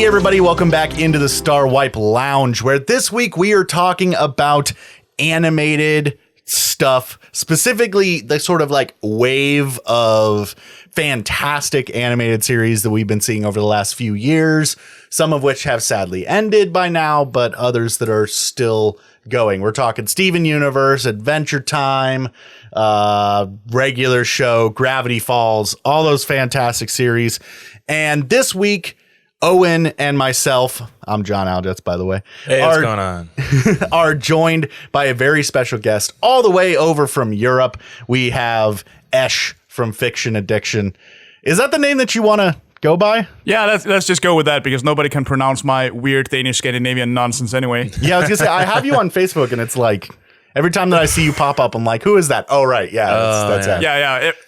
Everybody, welcome back into the Star Wipe Lounge, where this week we are talking about animated stuff, specifically the sort of like wave of fantastic animated series that we've been seeing over the last few years, some of which have sadly ended by now, but others that are still going. We're talking Steven Universe, Adventure Time, regular show, Gravity Falls, all those fantastic series. And this week, Owen and myself, I'm John Aljets, by the way. Hey, what's going on? Are joined by a very special guest all the way over from Europe. We have Esh from Fiction Addiction. Is that the name that you want to go by? Yeah, let's just go with that because nobody can pronounce my weird Danish Scandinavian nonsense anyway. Yeah, I was going to say, I have you on Facebook and it's like, every time that I see you pop up, I'm like, who is that? Oh, right. Yeah, that's it.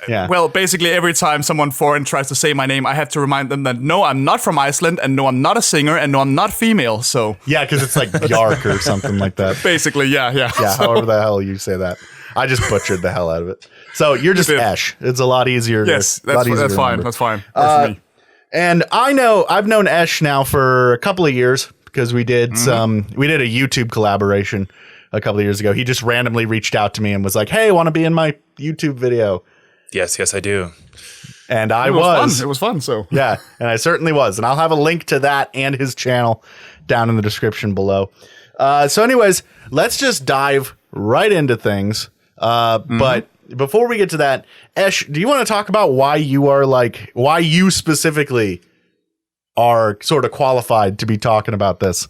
Yeah. Well, basically, every time someone foreign tries to say my name, I have to remind them that no, I'm not from Iceland, and no, I'm not a singer, and no, I'm not female. So yeah, because it's like Bjark or something like that. Basically, yeah. Yeah, however the hell you say that. I just butchered the hell out of it. So you're just Esh. It's a lot easier. Yes, that's fine. That's fine. For me. And I've known Esh now for a couple of years because we did a YouTube collaboration a couple of years ago. He just randomly reached out to me and was like, hey, want to be in my YouTube video? Yes, I do. And It was fun. So yeah, and I certainly was. And I'll have a link to that and his channel down in the description below. So anyways, let's just dive right into things. But before we get to that, Esh, do you want to talk about why you specifically are sort of qualified to be talking about this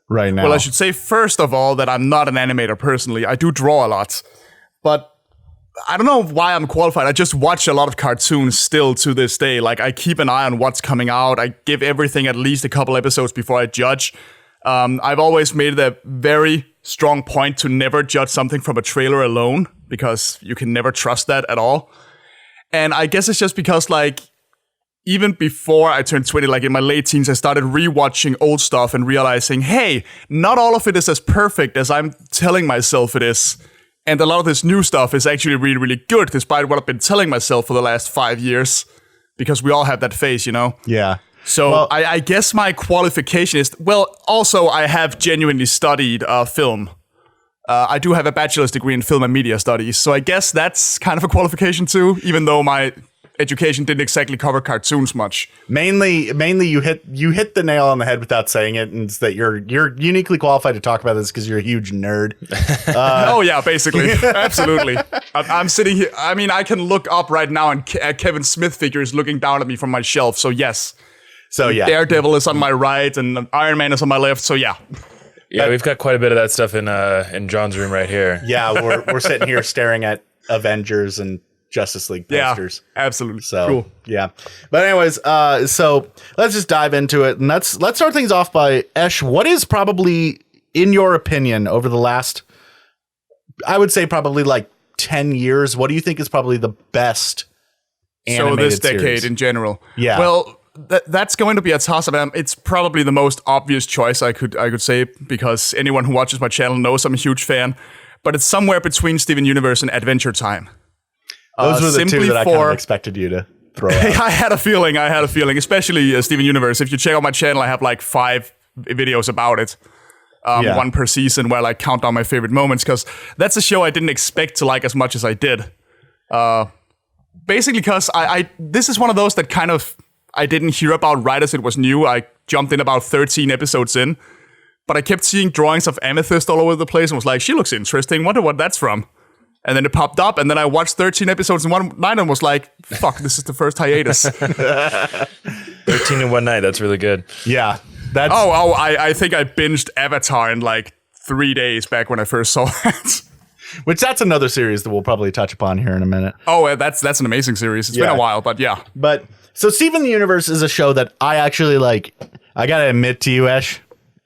right now? Well, I should say first of all that I'm not an animator personally. I do draw a lot, but I don't know why I'm qualified. I just watch a lot of cartoons still to this day. Like, I keep an eye on what's coming out. I give everything at least a couple episodes before I judge. I've always made it a very strong point to never judge something from a trailer alone because you can never trust that at all. And I guess it's just because, like, even before I turned 20, like in my late teens, I started rewatching old stuff and realizing, hey, not all of it is as perfect as I'm telling myself it is. And a lot of this new stuff is actually really, really good, despite what I've been telling myself for the last 5 years. Because we all have that phase, you know? Yeah. So well, I guess my qualification is, well, also I have genuinely studied film. I do have a bachelor's degree in film and media studies. So I guess that's kind of a qualification too, even though my education didn't exactly cover cartoons much. Mainly you hit the nail on the head without saying it, and it's that you're uniquely qualified to talk about this because you're a huge nerd. Oh yeah, basically, absolutely. I'm sitting here. I mean, I can look up right now, and Kevin Smith figure is looking down at me from my shelf. So yes. So yeah, Daredevil is on my right, and Iron Man is on my left. So yeah. Yeah, we've got quite a bit of that stuff in John's room right here. Yeah, we're sitting here staring at Avengers and Justice League posters. Yeah, absolutely. So cool. Yeah. But anyways, so let's just dive into it, and let's start things off by Esh. What is probably, in your opinion, over the last, I would say probably like 10 years, what do you think is probably the best animated this decade series? In general? Yeah. Well, that's going to be a toss-up. It's probably the most obvious choice I could say, because anyone who watches my channel knows I'm a huge fan. But it's somewhere between Steven Universe and Adventure Time. Those were the two that I kind of expected you to throw out. I had a feeling, especially Steven Universe. If you check out my channel, I have like 5 videos about it. One per season where I like count down my favorite moments, because that's a show I didn't expect to like as much as I did. Basically because this is one of those that kind of I didn't hear about right as it was new. I jumped in about 13 episodes in, but I kept seeing drawings of Amethyst all over the place and was like, she looks interesting. Wonder what that's from. And then it popped up, and then I watched 13 episodes in one night and was like, fuck, this is the first hiatus. 13 in one night, that's really good. Yeah. I think I binged Avatar in like 3 days back when I first saw that. Which that's another series that we'll probably touch upon here in a minute. Oh, that's an amazing series. It's been a while, but yeah. But so Steven Universe is a show that I actually like. I gotta admit to you, Esh,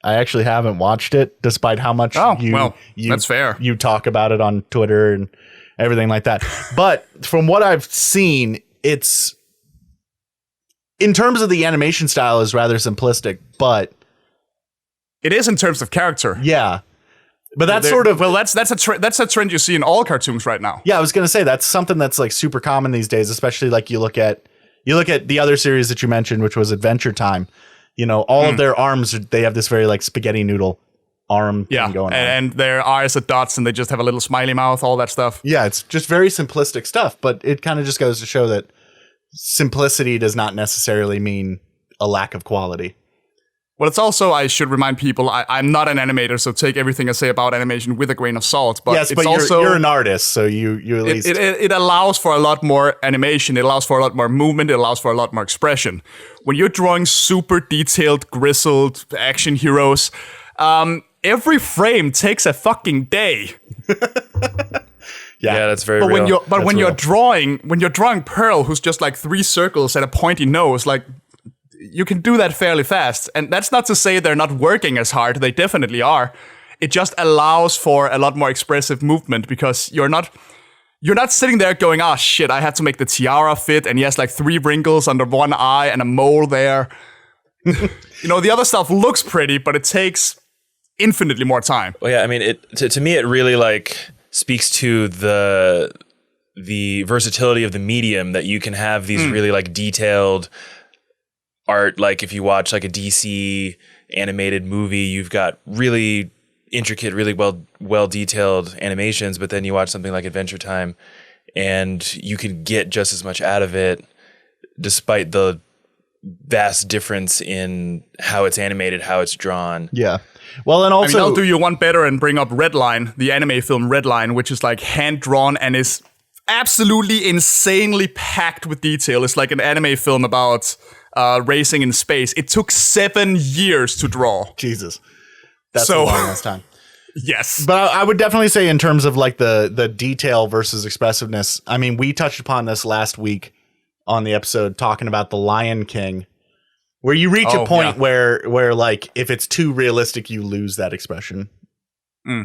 I actually haven't watched it, despite how much that's fair. You talk about it on Twitter and everything like that. But from what I've seen, it's in terms of the animation style is rather simplistic, but it is in terms of character. Yeah. But that's that's a trend you see in all cartoons right now. Yeah, I was gonna say that's something that's like super common these days, especially like you look at the other series that you mentioned, which was Adventure Time. You know, all of their arms, they have this very like spaghetti noodle arm thing going on. And their eyes are dots and they just have a little smiley mouth, all that stuff. Yeah, it's just very simplistic stuff, but it kind of just goes to show that simplicity does not necessarily mean a lack of quality. Well, it's also, I should remind people, I'm not an animator, so take everything I say about animation with a grain of salt. But yes, it's but you're an artist, so you at least... It allows for a lot more animation, it allows for a lot more movement, it allows for a lot more expression. When you're drawing super detailed, grizzled action heroes, every frame takes a fucking day. Yeah, that's very real. When you're drawing Pearl, who's just like 3 circles and a pointy nose, like... You can do that fairly fast. And that's not to say they're not working as hard. They definitely are. It just allows for a lot more expressive movement because you're not sitting there going, oh shit, I have to make the tiara fit. And he has like 3 wrinkles under one eye and a mole there. The other stuff looks pretty, but it takes infinitely more time. Well, yeah, I mean, to me, it really like speaks to the versatility of the medium that you can have these really like detailed art. Like if you watch like a DC animated movie, you've got really intricate, really well detailed animations, but then you watch something like Adventure Time and you can get just as much out of it despite the vast difference in how it's animated, how it's drawn. Yeah. Well, and also I'll do you one better and bring up Redline, the anime film Redline, which is like hand drawn and is absolutely insanely packed with detail. It's like an anime film about racing in space. It took 7 years to draw. Jesus. That's a long ass time. Yes. But I would definitely say in terms of like the detail versus expressiveness, I mean, we touched upon this last week on the episode talking about The Lion King, where you reach a point where like if it's too realistic, you lose that expression.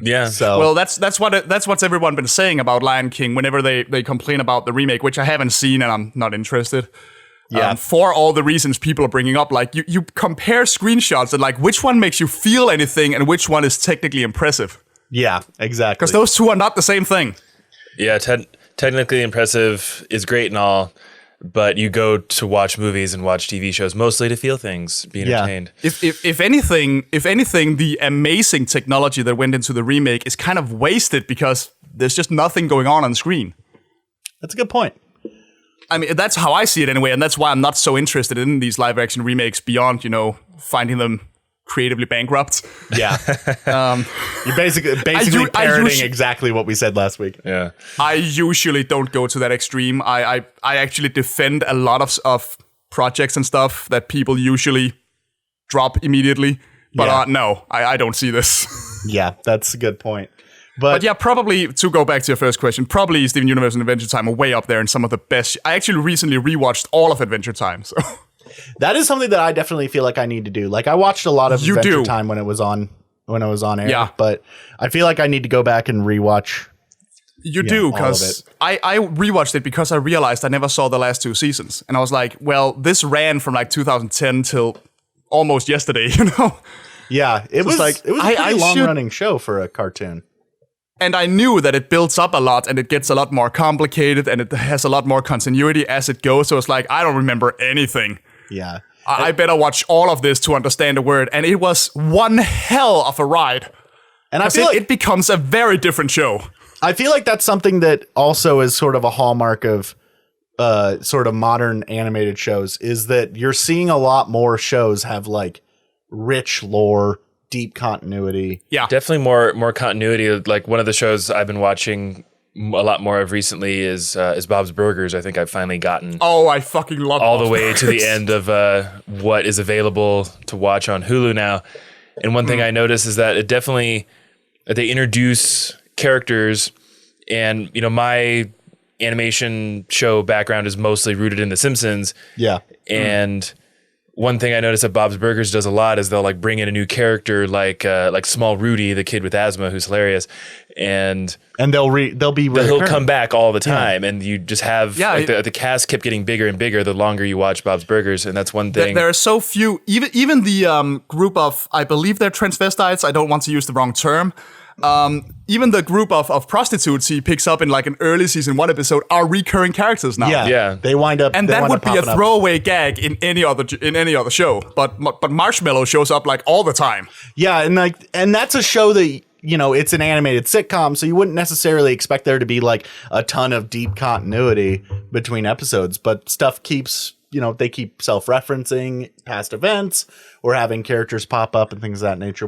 Yeah. So well, that's what's everyone been saying about Lion King whenever they complain about the remake, which I haven't seen and I'm not interested. Yeah. For all the reasons people are bringing up, like you compare screenshots and like which one makes you feel anything and which one is technically impressive. Yeah, exactly. Because those two are not the same thing. Yeah, technically impressive is great and all, but you go to watch movies and watch TV shows mostly to feel things, be entertained. If anything, the amazing technology that went into the remake is kind of wasted because there's just nothing going on screen. That's a good point. I mean, that's how I see it anyway, and that's why I'm not so interested in these live-action remakes beyond, finding them creatively bankrupt. Yeah. You're basically parroting exactly what we said last week. Yeah. I usually don't go to that extreme. I actually defend a lot of projects and stuff that people usually drop immediately. But no, I don't see this. Yeah, that's a good point. But yeah, probably, to go back to your first question, probably Steven Universe and Adventure Time are way up there in some of the best. I actually recently rewatched all of Adventure Time. So that is something that I definitely feel like I need to do. Like I watched a lot of Adventure Time when it was on air. Yeah. But I feel like I need to go back and rewatch. You do, because I rewatched it because I realized I never saw the last 2 seasons. And I was like, well, this ran from like 2010 till almost yesterday, Yeah, it was a pretty long-running show for a cartoon. And I knew that it builds up a lot and it gets a lot more complicated and it has a lot more continuity as it goes. So it's like, I don't remember anything. Yeah. I better watch all of this to understand the word. And it was one hell of a ride. And I feel like it becomes a very different show. I feel like that's something that also is sort of a hallmark of sort of modern animated shows, is that you're seeing a lot more shows have like rich lore, deep continuity. Yeah, definitely more continuity. Like one of the shows I've been watching a lot more of recently is Bob's Burgers. I think I've finally gotten I fucking love all the way to the end of what is available to watch on Hulu now. And one thing I noticed is that they introduce characters, and my animation show background is mostly rooted in The Simpsons. Yeah, and one thing I noticed that Bob's Burgers does a lot is they'll like bring in a new character like Small Rudy, the kid with asthma who's hilarious, and they'll be he'll come back all the time, and you just have the cast kept getting bigger and bigger the longer you watch Bob's Burgers, and that's one thing. There are so few, even the group of, I believe they're transvestites. I don't want to use the wrong term. Even the group of prostitutes he picks up in like an early season 1 episode are recurring characters now. Yeah. They wind up, and that would be a throwaway gag in any other show. But Marshmallow shows up like all the time. Yeah, and that's a show that, you know, it's an animated sitcom, so you wouldn't necessarily expect there to be like a ton of deep continuity between episodes, but stuff keeps, you know, they keep self-referencing past events or having characters pop up and things of that nature,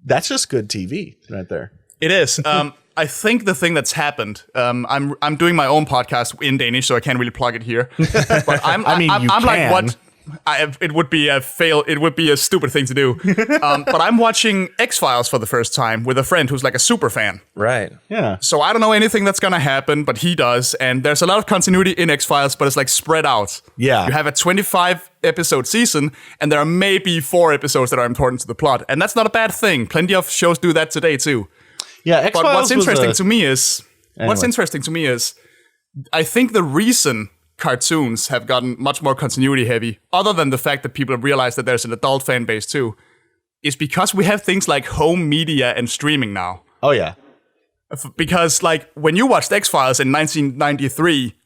that's just good TV right there. It is. I think the thing that's happened. I'm doing my own podcast in Danish, so I can't really plug it here. But I'm like, what? It would be a fail. It would be a stupid thing to do. But I'm watching X-Files for the first time with a friend who's like a super fan. Right. Yeah. So I don't know anything that's gonna happen, but he does. And there's a lot of continuity in X-Files, but it's like spread out. Yeah. You have a 25 episode season, and there are maybe 4 episodes that are important to the plot, and that's not a bad thing. Plenty of shows do that today too. Yeah. X-Files. But what's interesting to me is, I think the reason cartoons have gotten much more continuity heavy, other than the fact that people have realized that there's an adult fan base too, is because we have things like home media and streaming now. Oh yeah. Because like when you watched X-Files in 1993,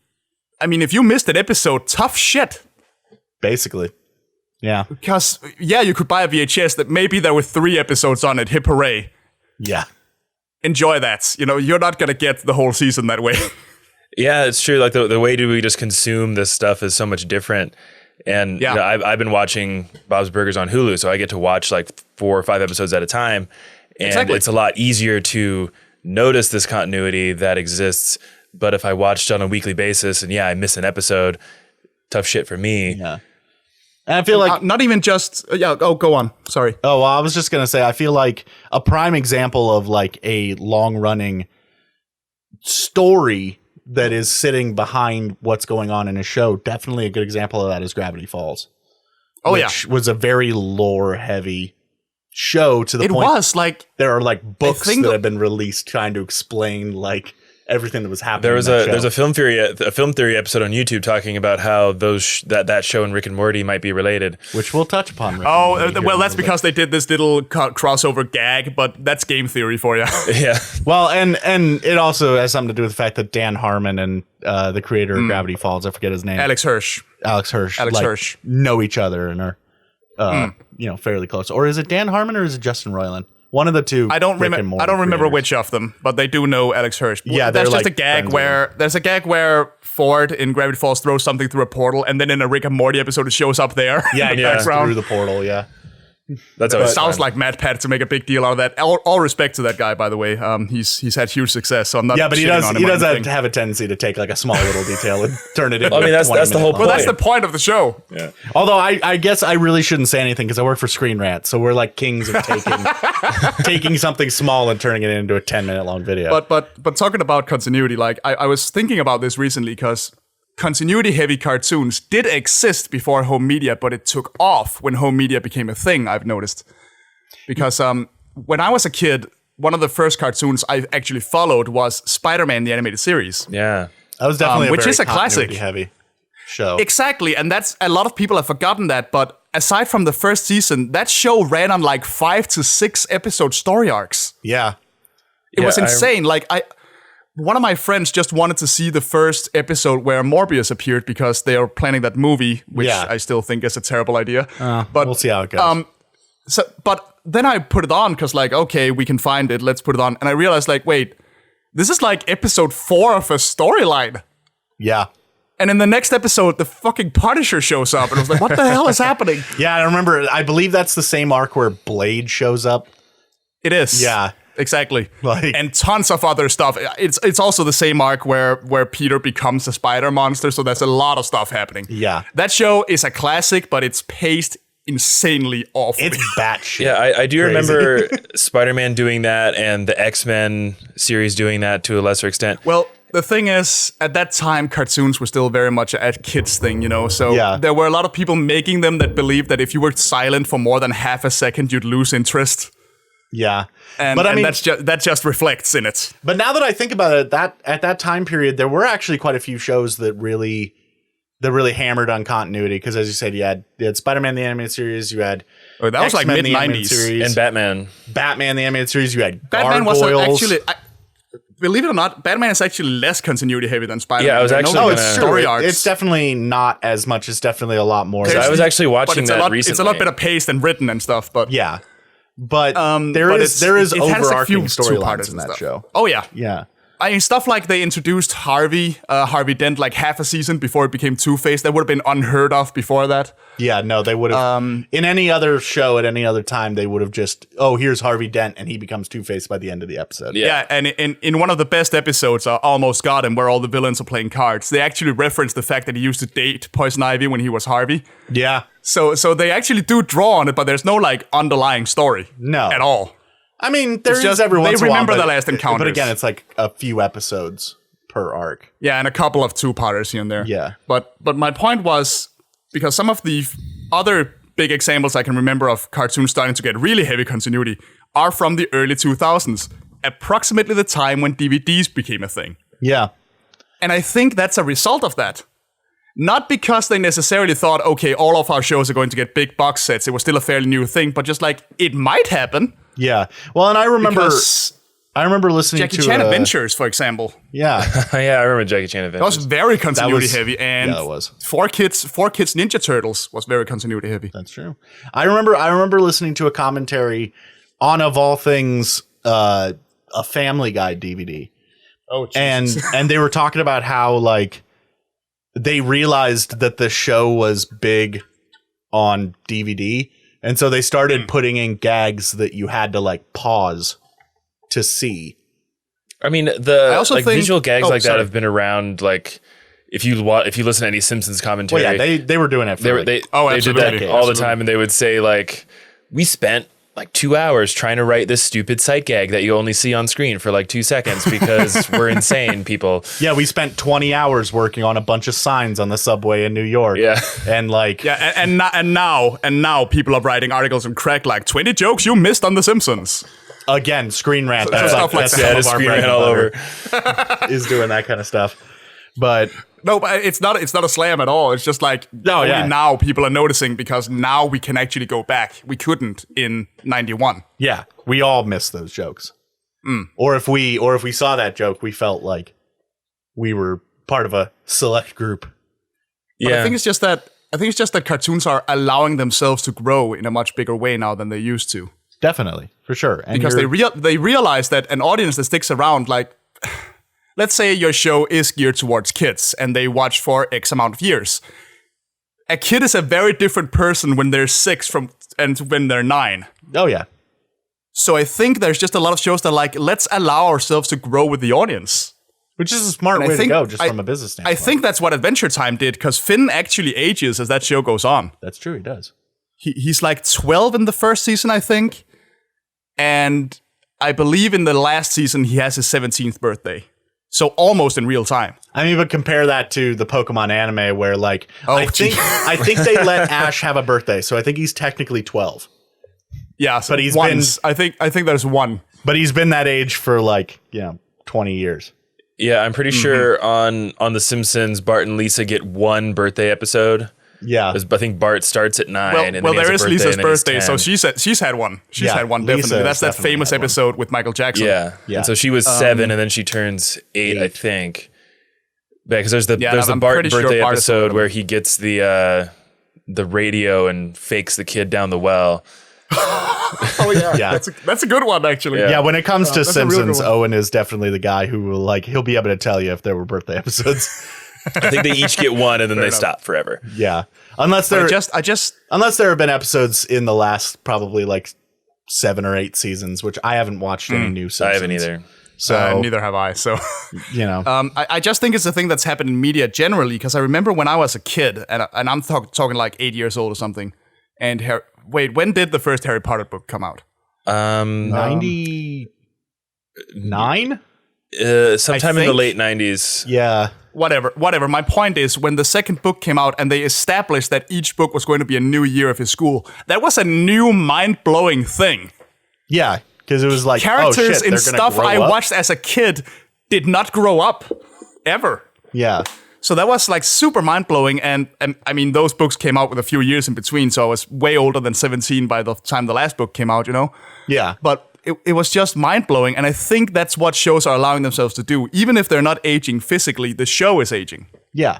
I mean, if you missed an episode, tough shit. Basically. Yeah. Because you could buy a VHS that maybe there were 3 episodes on it. Hip hooray. Yeah. Enjoy that. You know, you're not gonna get the whole season that way. Yeah, it's true. Like the way we just consume this stuff is so much different. And you know, I've been watching Bob's Burgers on Hulu, so I get to watch like 4 or 5 episodes at a time. And it's a lot easier to notice this continuity that exists. But if I watched on a weekly basis and I miss an episode, tough shit for me. Yeah. And I feel like not even just go on. Sorry. Oh, well, I was just gonna say, I feel like a prime example of like a long running story that is sitting behind what's going on in a show. Definitely a good example of that is Gravity Falls. Which was a very lore heavy show to the point. It was like there are like books that have been released trying to explain like everything that was happening. There's a film theory episode on YouTube talking about how that show and Rick and Morty might be related, which we'll touch upon. Well, that's because they did this little crossover gag, but that's game theory for you. Yeah. Well, and it also has something to do with the fact that Dan Harmon and the creator of Gravity Falls, I forget his name, Alex Hirsch, know each other and are fairly close. Or is it Dan Harmon or is it Justin Roiland? One of the two. I don't remember which of them, but they do know Alex Hirsch. Yeah, there's just a gag where Ford in Gravity Falls throws something through a portal, and then in a Rick and Morty episode, it shows up there. Yeah, through the portal. Yeah. That's always sounds like Matt Pat to make a big deal out of that. All respect to that guy, by the way. He's had huge success, so I'm not. Yeah, but he does have a tendency to take like a small little detail and turn it into. I mean, that's the whole point. Well, that's the point of the show. Yeah. Although I guess I really shouldn't say anything because I work for Screen Rant, so we're like kings of taking something small and turning it into a 10-minute long video. But talking about continuity, like I was thinking about this recently because continuity-heavy cartoons did exist before home media, but it took off when home media became a thing, I've noticed. Because when I was a kid, one of the first cartoons I actually followed was Spider-Man, the animated series. Yeah. That was definitely which is a classic. Heavy show. Exactly, and that's a lot of people have forgotten that, but aside from the first season, that show ran on like 5 to 6 episode story arcs. Yeah. It was insane. One of my friends just wanted to see the first episode where Morbius appeared because they are planning that movie, which I still think is a terrible idea. But we'll see how it goes. But then I put it on because, okay, we can find it. Let's put it on. And I realized, wait, this is like episode 4 of a storyline. Yeah. And in the next episode, the fucking Punisher shows up. And I was like, what the hell is happening? Yeah, I remember. I believe that's the same arc where Blade shows up. It is. Yeah. Exactly. And tons of other stuff. It's also the same arc where Peter becomes a spider monster, so there's a lot of stuff happening. Yeah. That show is a classic, but it's paced insanely awfully. It's batshit. Yeah, I do remember Spider-Man doing that and the X-Men series doing that to a lesser extent. Well, the thing is, at that time, cartoons were still very much a kids thing, you know. So Yeah. there were a lot of people making them that believed that if you were silent for more than half a second, you'd lose interest. Yeah. And, But I mean, that just reflects in it. but now that I think about it, that at that time period, there were actually quite a few shows that really hammered on continuity. Because as you said, you had Spider-Man the animated series, you had Oh, that was like X-Men, the animated mid-90s. series, And Batman. Batman the animated series, you had Batman was Gargoyles. actually, believe it or not, Batman is actually less continuity heavy than Spider-Man. Yeah, I was There are actually Oh, gonna- it's true. story arcs. It's definitely not as much. It's definitely a lot more. I was actually but watching it's a that lot, recently. It's a lot better paced and written and stuff, but Yeah. But there but is it has a few overarching storylines two-parters in and that stuff. show. Oh yeah. Yeah. I mean, stuff like they introduced Harvey Dent like half a season before it became Two-Face. That would have been unheard of before that. Yeah, no, they would have in any other show at any other time, they would have just, oh, here's Harvey Dent and he becomes Two-Face by the end of the episode. Yeah, and in one of the best episodes, Almost Got Him, where all the villains are playing cards, they actually reference the fact that he used to date Poison Ivy when he was Harvey. Yeah. So they actually do draw on it, but there's no like underlying story. No. At all. I mean, there's just just every they once in a while. remember but- the last encounters. But again, it's like a few episodes per arc. Yeah, and a couple of two-parters here and there. Yeah. But my point was, because some of the other big examples I can remember of cartoons starting to get really heavy continuity are from the early 2000s, approximately the time when DVDs became a thing. Yeah. And I think that's a result of that. Not because they necessarily thought, okay, all of our shows are going to get big box sets. It was still a fairly new thing, but just like, it might happen. Yeah. Well, and I remember Because listening Jackie to Chan Adventures, for example. Yeah. Yeah, I remember Jackie Chan That was Adventures. very continuity was- heavy, and yeah, it was. Four Kids Ninja Turtles was very continuity heavy. That's true. I remember listening to a commentary on, of all things, a Family Guy DVD. Oh, and they were talking about how like they realized that the show was big on DVD, and so they started putting in gags that you had to like pause to see. I mean, I also like think- visual gags oh, like sorry. that have been around. Like if you listen to any Simpsons commentary, Well, yeah, they were doing it for they, like, they, Oh, they did absolutely. that all the Absolutely. time, and they would say like, "We spent like 2 hours trying to write this stupid sight gag that you only see on screen for like 2 seconds because we're insane people." yeah, we spent 20 hours working on a bunch of signs on the subway in New York. Yeah. And like Yeah, and now people are writing articles on Crack like 20 jokes you missed on The Simpsons. again, Screen Rant. So stuff like that. some Yeah, of just our screen bread ran and all butter over. is doing that kind of stuff. But No, but it's not a slam at all. It's just like only yeah. now people are noticing because now we can actually go back. We couldn't in 91. yeah, we all miss those jokes. Or if we saw that joke, we felt like we were part of a select group. But Yeah, I think it's just that cartoons are allowing themselves to grow in a much bigger way now than they used to. Definitely, for sure. And Because they realize that an audience that sticks around, like, let's say your show is geared towards kids and they watch for X amount of years. A kid is a very different person when they're 6 and when they're 9. oh yeah, So I think there's just a lot of shows that are like, let's allow ourselves to grow with the audience. which is a smart And I way to think- go, just I- from a business I standpoint. think that's what Adventure Time did, because Finn actually ages as that show goes on. that's true. He does. He's like 12 in the first season, I think. And I believe in the last season, he has his 17th birthday. So almost in real time. I mean, but compare that to the Pokemon anime, where like I gee. think they let Ash have a birthday, so I think he's technically 12. Yeah, so But he's once. I think there's one. But he's been that age for like 20 years. yeah. I'm pretty sure on The Simpsons, Bart and Lisa get one birthday episode. Yeah, I think Bart starts at 9. Well, and then well he has there a is birthday, Lisa's and then he's birthday, so 10. she's had one. She's Yeah, had one, Lisa definitely. That's that definitely famous had one. episode with Michael Jackson. Yeah. Yeah. And so she was 7, and then she turns 8, I think. Yeah, because there's the I'm Bart pretty sure birthday Bart is episode where he gets the radio and fakes the kid down the well. Oh yeah, Yeah. That's a good one actually. Yeah. yeah. When it comes to that's a real good Simpsons, one. Owen is definitely the guy who will he'll be able to tell you if there were birthday episodes. I think they each get one, and then they enough. stop forever. Yeah, unless there I just unless there have been episodes in the last probably like 7 or 8 seasons, which I haven't watched any new Simpsons. I haven't either. So neither have I. So. you know, I just think it's a thing that's happened in media generally, because I remember when I was a kid, and I'm talking like 8 years old or something, and when did the first Harry Potter book come out? 99. Sometime in the think- late 90s. Yeah. Whatever. My point is, when the second book came out and they established that each book was going to be a new year of his school, that was a new mind-blowing thing. Yeah. Because it was like, Characters oh, shit, in they're stuff gonna I grow up? watched as a kid did not grow up, ever. Yeah. So that was like super mind-blowing, and I mean, those books came out with a few years in between, so I was way older than 17 by the time the last book came out, you know? Yeah. But it was just mind-blowing, and I think that's what shows are allowing themselves to do. Even if they're not aging physically, the show is aging. Yeah.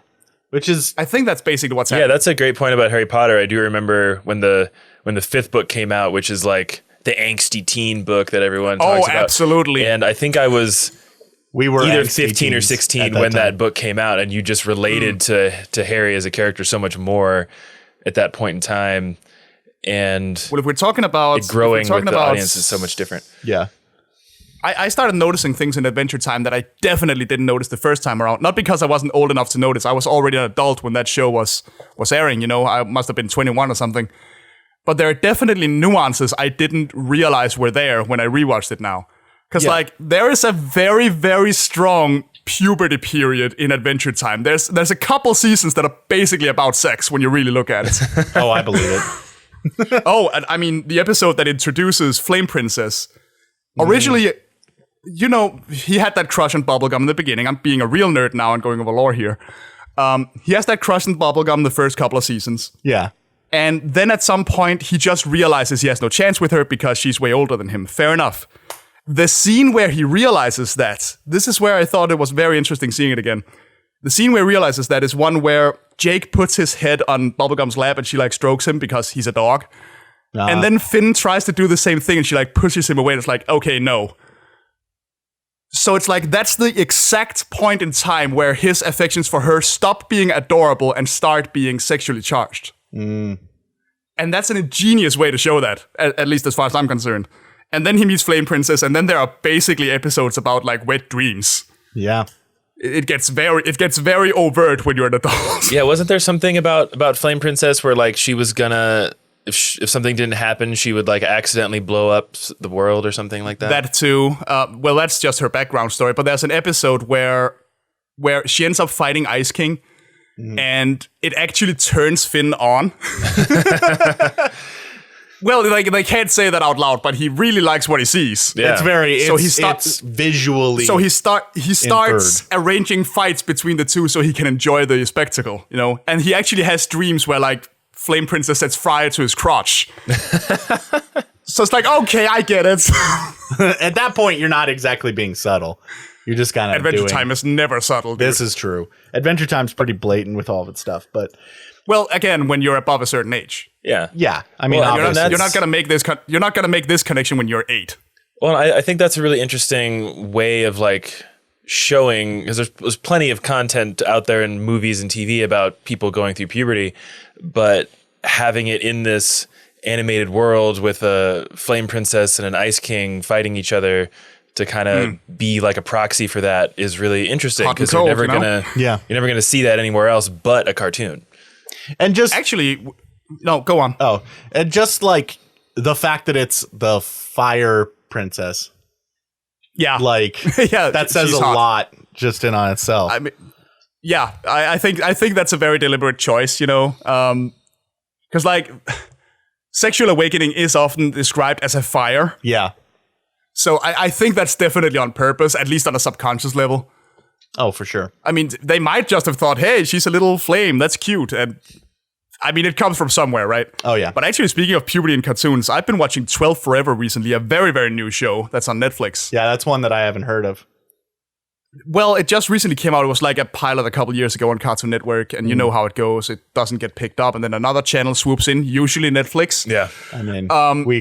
Which is, I think that's basically what's Yeah, happening. that's a great point about Harry Potter. I do remember when the fifth book came out, which is like the angsty teen book that everyone talks about. Absolutely. And I think I was we were either angsty 15 or teens 16 at when time. that book came out, and you just related to Harry as a character so much more at that point in time. And Well, if we're talking about growing if we're with talking the about- audience is so much different. Yeah. I started noticing things in Adventure Time that I definitely didn't notice the first time around. Not because I wasn't old enough to notice. I was already an adult when that show was airing, you know. I must have been 21 or something. But there are definitely nuances I didn't realize were there when I rewatched it now. Because, Yeah. like, there is a very, very strong puberty period in Adventure Time. There's a couple seasons that are basically about sex when you really look at it. Oh, I believe it. Oh, and I mean, the episode that introduces Flame Princess. Originally, you know, he had that crush on Bubblegum in the beginning. I'm being a real nerd now and going over lore here. He has that crush on Bubblegum the first couple of seasons. Yeah. And then at some point, he just realizes he has no chance with her because she's way older than him. Fair enough. The scene where he realizes that, this is where I thought it was very interesting seeing it again. The scene where he realizes that is one where Jake puts his head on Bubblegum's lap and she like strokes him because he's a dog. And then Finn tries to do the same thing and she like pushes him away and it's like, okay, no. So it's like that's the exact point in time where his affections for her stop being adorable and start being sexually charged. And that's an ingenious way to show that, at least as far as I'm concerned. And then he meets Flame Princess, and then there are basically episodes about like wet dreams. Yeah. It gets very overt when you're an adult. Yeah, wasn't there something about Flame Princess where like she was gonna if something didn't happen, she would like accidentally blow up the world or something like that? That too. Well, that's just her background story. But there's an episode where she ends up fighting Ice King, and it actually turns Finn on. Well, like they can't say that out loud, but he really likes what he sees. Yeah. It's very, So it's visually. So he starts arranging fights between the two so he can enjoy the spectacle, you know? And he actually has dreams where like Flame Princess sets fire to his crotch. So it's like, okay, I get it. At that point, you're not exactly being subtle. You're just kind of Adventure Time is never subtle, dude. This is true. Adventure Time's pretty blatant with all of its stuff, but Well, again, when you're above a certain age. Yeah. yeah, I mean, Well, obviously, You're not gonna make this you're not gonna make this connection when you're 8. Well, I think that's a really interesting way of like showing, because there's plenty of content out there in movies and TV about people going through puberty, but having it in this animated world with a Flame Princess and an Ice King fighting each other to kind of be like a proxy for that is really interesting, Hot and because cold, you're never you know? Yeah. you're never gonna see that anywhere else but a cartoon. and just Actually, no, go on. and just like the fact that it's the Fire Princess, Yeah. like Yeah, that says she's a hot. lot just in on itself. I mean, yeah, I think that's a very deliberate choice, you know, because like sexual awakening is often described as a fire, yeah. so I think that's definitely on purpose, at least on a subconscious level. Oh, for sure. I mean, they might just have thought, "Hey, she's a little flame. That's cute," and I mean, it comes from somewhere, right? Oh, yeah. But actually, speaking of puberty in cartoons, I've been watching 12 Forever recently, a very, very new show that's on Netflix. Yeah, that's one that I haven't heard of. Well, it just recently came out. It was like a pilot a couple years ago on Cartoon Network, and you know how it goes. It doesn't get picked up, and then another channel swoops in, usually Netflix. Yeah. I mean,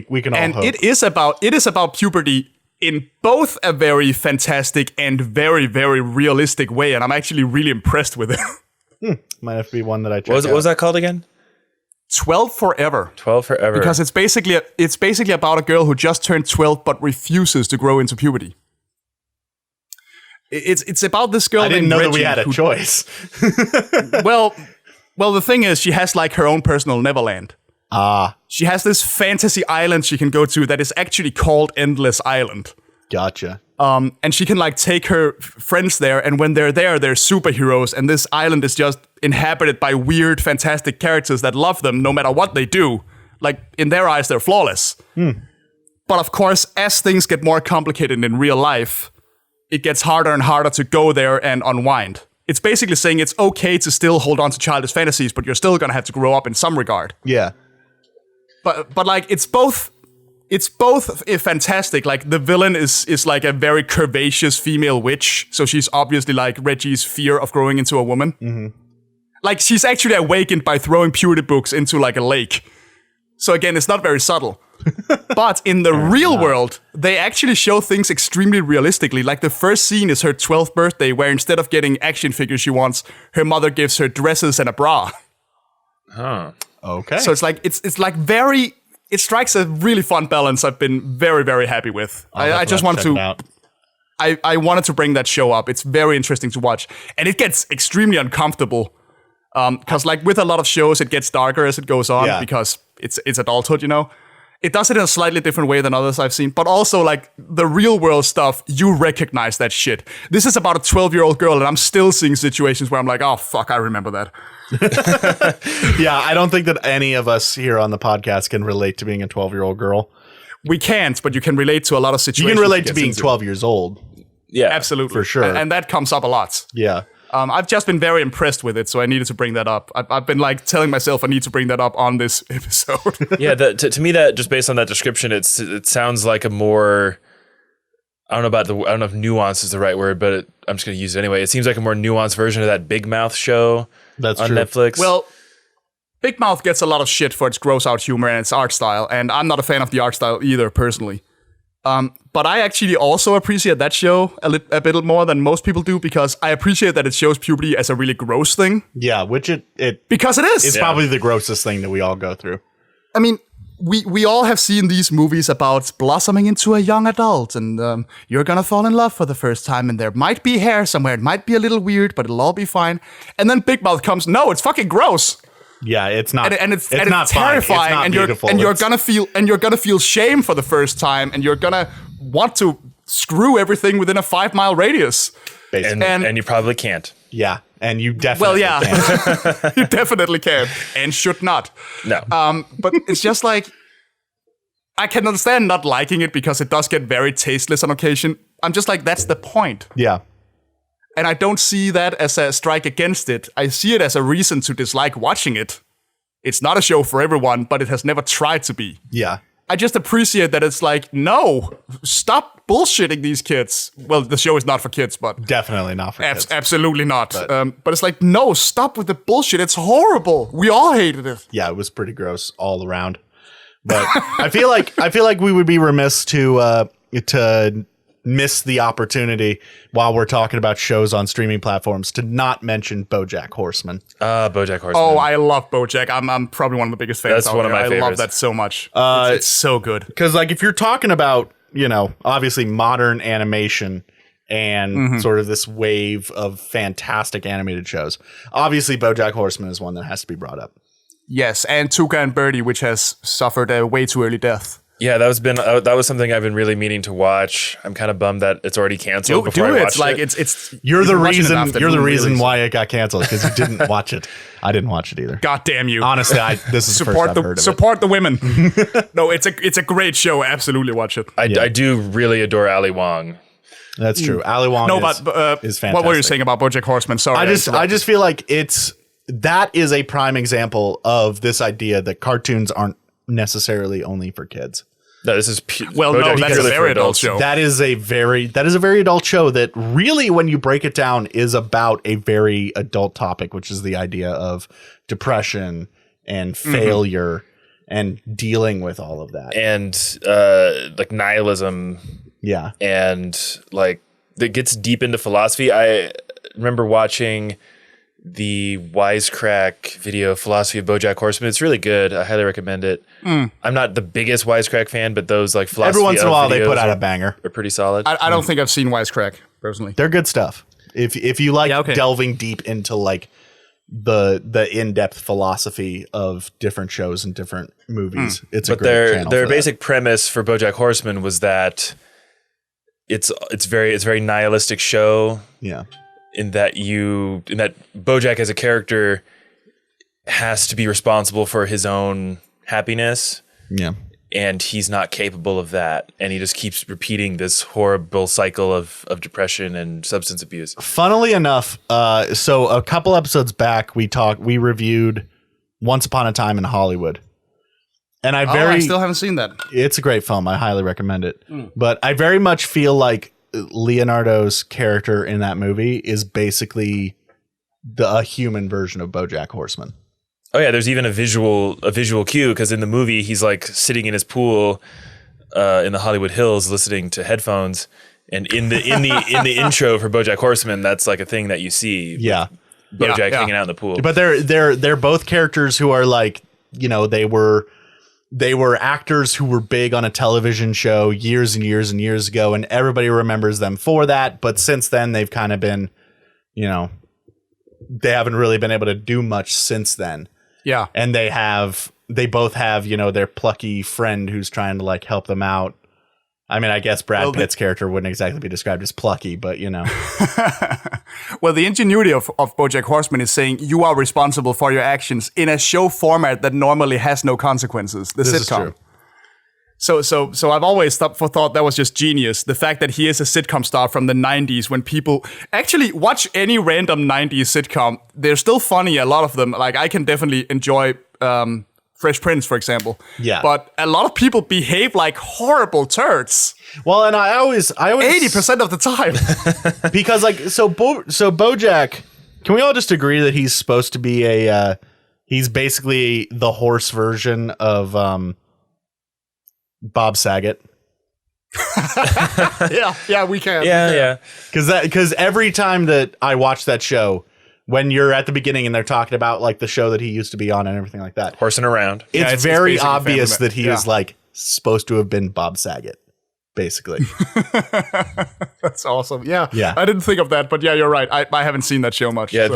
we can all And hope. it is about puberty in both a very fantastic and very, very realistic way, and I'm actually really impressed with it. Might have to be one that I check What was that called again? 12 Forever. 12 Forever. Because it's basically about a girl who just turned 12 but refuses to grow into puberty. It's about this girl I didn't named know that we Reggie had a who- choice. Well, the thing is, she has like her own personal Neverland. Ah, She has this fantasy island she can go to that is actually called Endless Island. Gotcha. And she can like take her friends there, and when they're there, they're superheroes, and this island is just inhabited by weird, fantastic characters that love them no matter what they do. Like, in their eyes, they're flawless. But of course, as things get more complicated in real life, it gets harder and harder to go there and unwind. It's basically saying it's okay to still hold on to childish fantasies, but you're still gonna have to grow up in some regard. Yeah. But like, it's both fantastic. Like, the villain is like a very curvaceous female witch, so she's obviously like Reggie's fear of growing into a woman. Mm-hmm. Like, she's actually awakened by throwing purity books into like a lake. So again, it's not very subtle. But in the real world, they actually show things extremely realistically. Like, the first scene is her 12th birthday, where instead of getting action figures she wants, her mother gives her dresses and a bra. Huh. Okay. So it's like very. It strikes a really fun balance. I've been very, very happy with. I just wanted to. I wanted to bring that show up. It's very interesting to watch, and it gets extremely uncomfortable. Because like with a lot of shows, it gets darker as it goes on because it's adulthood. You know, it does it in a slightly different way than others I've seen. But also like the real world stuff, you recognize that shit. This is about a 12-year-old girl, and I'm still seeing situations where I'm like, oh fuck, I remember that. Yeah, I don't think that any of us here on the podcast can relate to being a 12-year-old girl. We can't, but you can relate to a lot of situations. You can relate to being 12 years old. Yeah, absolutely, for sure, and that comes up a lot. Yeah, I've just been very impressed with it, so I needed to bring that up. I've been like telling myself I need to bring that up on this episode. Yeah, to me, that just based on that description, it sounds like a more. I don't know if nuance is the right word, but I'm just going to use it anyway. It seems like a more nuanced version of that Big Mouth show on Netflix. Well, Big Mouth gets a lot of shit for its gross out humor and its art style, and I'm not a fan of the art style either, personally. But I actually also appreciate that show a bit more than most people do, because I appreciate that it shows puberty as a really gross thing. Yeah, which it because it is. It's probably the grossest thing that we all go through. I mean, we all have seen these movies about blossoming into a young adult, and you're gonna fall in love for the first time, and there might be hair somewhere. It might be a little weird, but it'll all be fine. And then Big Mouth comes. No, it's fucking gross. Yeah, it's not. And it's not terrifying. It's not beautiful. You're gonna feel shame for the first time, and you're gonna want to screw everything within a 5-mile radius. And you probably can't. Yeah, and you definitely can't. You definitely can, and should not. No. But it's just like, I can understand not liking it because it does get very tasteless on occasion. I'm just like, that's the point. Yeah. And I don't see that as a strike against it. I see it as a reason to dislike watching it. It's not a show for everyone, but it has never tried to be. Yeah. I just appreciate that it's like, no, stop bullshitting these kids. Well, the show is not for kids, but... Definitely not for kids. Absolutely not. But it's like, no, stop with the bullshit. It's horrible. We all hated it. Yeah, it was pretty gross all around. But I feel like we would be remiss to miss the opportunity while we're talking about shows on streaming platforms to not mention BoJack Horseman. BoJack Horseman. Oh, I love BoJack. I'm probably one of the biggest fans. That's one of my favorites. I love that so much. It's so good. Because like if you're talking about, you know, obviously modern animation and sort of this wave of fantastic animated shows, obviously BoJack Horseman is one that has to be brought up. Yes, and Tuca and Birdie, which has suffered a way too early death. Yeah, that was something I've been really meaning to watch. I'm kind of bummed that it's already canceled before I watched it. It's you're the reason why it got canceled, because you didn't watch it. I didn't watch it either. God damn you! Honestly, this is the first I've heard of it. Support the women. No, it's a great show. Absolutely watch it. I do really adore Ali Wong. That's true. Ali Wong is fantastic. What were you saying about BoJack Horseman? Sorry, I just feel like that is a prime example of this idea that cartoons aren't necessarily only for kids. No, this is that's a very adult show. That is a very adult show that really, when you break it down, is about a very adult topic, which is the idea of depression and failure and dealing with all of that. And like nihilism. Yeah. And like that gets deep into philosophy. I remember watching the Wisecrack video, Philosophy of BoJack Horseman. It's really good. I highly recommend it. I'm not the biggest Wisecrack fan, but those like philosophy every once in a while they put out a banger. Are pretty solid. I don't think I've seen Wisecrack personally. They're good stuff. If you like delving deep into like the in-depth philosophy of different shows and different movies, it's a great channel. Their basic premise for BoJack Horseman was that it's very nihilistic show. Yeah. In that BoJack as a character has to be responsible for his own happiness. Yeah. And he's not capable of that. And he just keeps repeating this horrible cycle of depression and substance abuse. Funnily enough, so a couple episodes back, we reviewed Once Upon a Time in Hollywood. And I still haven't seen that. It's a great film. I highly recommend it. But I very much feel like Leonardo's character in that movie is basically a human version of BoJack Horseman. Oh yeah, there's even a visual cue because in the movie he's like sitting in his pool in the Hollywood Hills listening to headphones, and in the intro for BoJack Horseman, that's like a thing that you see. Yeah, BoJack hanging out in the pool. But they're both characters who are like, you know, they were actors who were big on a television show years and years and years ago, and everybody remembers them for that. But since then, they've kind of been, you know, they haven't really been able to do much since then. Yeah. And they both have, you know, their plucky friend who's trying to like help them out. I mean, I guess Brad Pitt's character wouldn't exactly be described as plucky, but you know. Well, the ingenuity of BoJack Horseman is saying you are responsible for your actions in a show format that normally has no consequences. The This sitcom. is true. So I've always thought that was just genius. The fact that he is a sitcom star from the 90s when people actually watch any random 90s sitcom, they're still funny, a lot of them. Like I can definitely enjoy Fresh Prince, for example. Yeah. But a lot of people behave like horrible turds. Well, and I always 80% of the time. because like so BoJack, can we all just agree that he's supposed to be he's basically the horse version of Bob Saget? yeah, we can. Yeah. Because every time that I watch that show, when you're at the beginning and they're talking about like the show that he used to be on and everything like that, Horsing around. it's very basically obvious Family that he Man. is like supposed to have been Bob Saget, basically. That's awesome. Yeah. Yeah. I didn't think of that, but yeah, you're right. I haven't seen that show much. Yeah, so.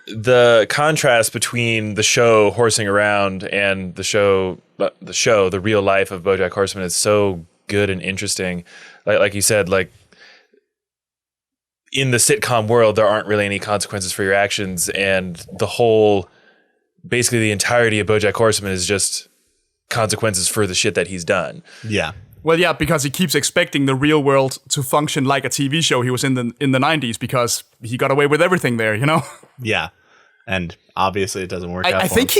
the contrast between the show Horsing Around and the real life of BoJack Horseman is so good and interesting. Like you said, like in the sitcom world, there aren't really any consequences for your actions, and basically the entirety of BoJack Horseman is just consequences for the shit that he's done. Yeah. Well, yeah, because he keeps expecting the real world to function like a TV show he was in the 90s because he got away with everything there, you know? Yeah. And obviously it doesn't work out. I think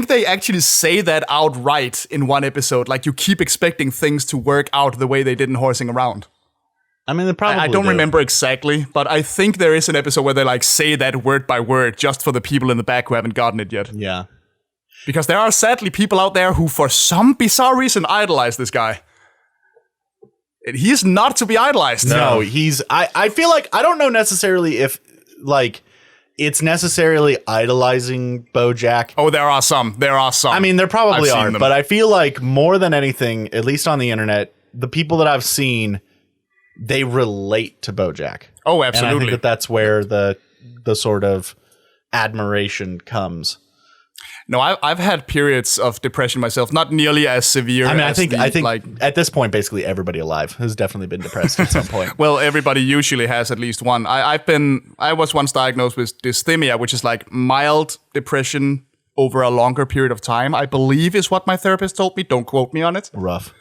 they actually say that outright in one episode. Like, you keep expecting things to work out the way they did in Horsing Around. I mean, they probably I don't remember exactly, but I think there is an episode where they like say that word by word just for the people in the back who haven't gotten it yet. Yeah. Because there are sadly people out there who, for some bizarre reason, idolize this guy. And he is not to be idolized. No, I feel like, I don't know necessarily if like it's necessarily idolizing BoJack. Oh, there are some. I mean, there probably I've are, seen them. but I feel like more than anything, at least on the internet, the people that I've seen, they relate to BoJack. Oh, And I absolutely. think that's where the sort of admiration comes. No, I've had periods of depression myself, not nearly as severe. I mean, as I think like. at this point, basically everybody alive has definitely been depressed at some point. Well, everybody usually has at least one. I was once diagnosed with dysthymia, which is like mild depression over a longer period of time, I believe is what my therapist told me. Don't quote me on it. Rough.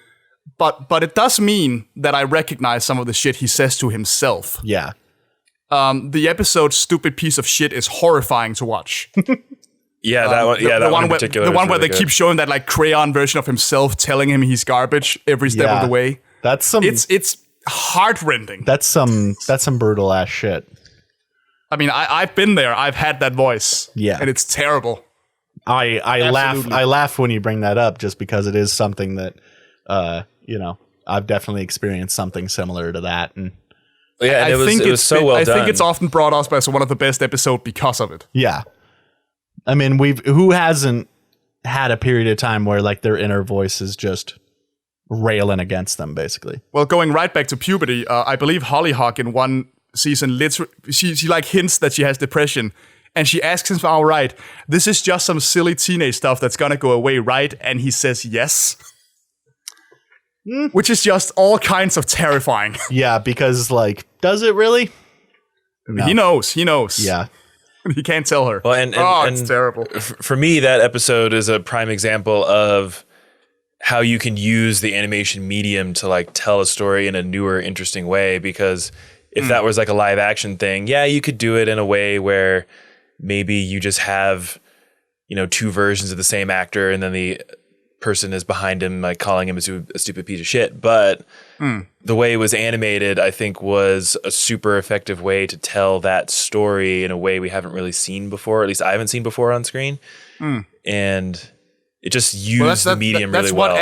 But it does mean that I recognize some of the shit he says to himself. Yeah. The episode "Stupid Piece of Shit" is horrifying to watch. Yeah, that one. Yeah, that one in particular. The one where really they keep showing that like crayon version of himself, telling him he's garbage every step of the way. That's some. It's heartrending. That's some brutal ass shit. I mean, I've been there. I've had that voice. Yeah. And it's terrible. I laugh when you bring that up, just because it is something that I've definitely experienced something similar to that. And Yeah, and it was so well done. I think it's often brought up as one of the best episodes because of it. yeah. I mean, who hasn't had a period of time where like their inner voice is just railing against them, basically. Well, going right back to puberty, I believe Hollyhock in one season, she like hints that she has depression. And she asks him, all right, this is just some silly teenage stuff that's gonna go away, right? And he says yes. which is just all kinds of terrifying. Yeah, because like, does it really? No. He knows. Yeah. He can't tell her. Well, and it's terrible. For me, that episode is a prime example of how you can use the animation medium to like tell a story in a newer, interesting way. Because if that was like a live action thing, yeah, you could do it in a way where maybe you just have, two versions of the same actor, and then the person is behind him, like calling him a stupid piece of shit. But the way it was animated, I think, was a super effective way to tell that story in a way we haven't really seen before. At least I haven't seen before on screen. And it just used the medium really well. That's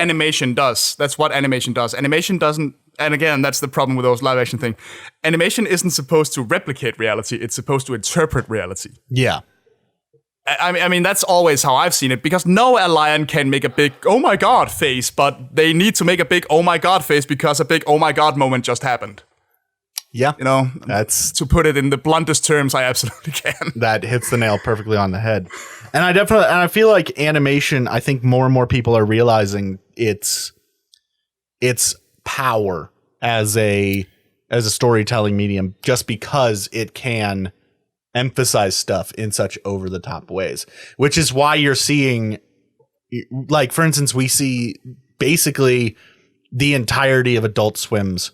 what animation does. Animation doesn't, and again, that's the problem with those live action thing. Animation isn't supposed to replicate reality. It's supposed to interpret reality. Yeah. I mean, that's always how I've seen it, because no lion can make a big, oh my God face, but they need to make a big, oh my God face because a big, oh my God moment just happened. Yeah. That's to put it in the bluntest terms I absolutely can. That hits the nail perfectly on the head. And I feel like animation, I think more and more people are realizing its power as a storytelling medium, just because it can emphasize stuff in such over the top ways, which is why you're seeing, like, for instance, we see basically the entirety of Adult Swim's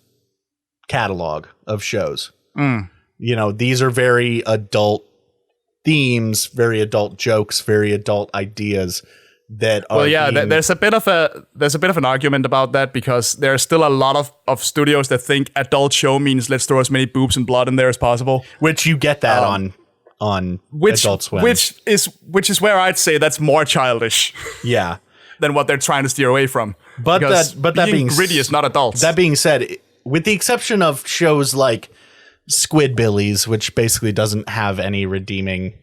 catalog of shows. These are very adult themes, very adult jokes, very adult ideas that are. Well, yeah, there's a bit of an argument about that, because there's still a lot of studios that think adult show means let's throw as many boobs and blood in there as possible. Which you get that on Adult Swim. Which is where I'd say that's more childish. Yeah. Than what they're trying to steer away from. But that being gritty is not adults. That being said, with the exception of shows like Squidbillies, which basically doesn't have any redeeming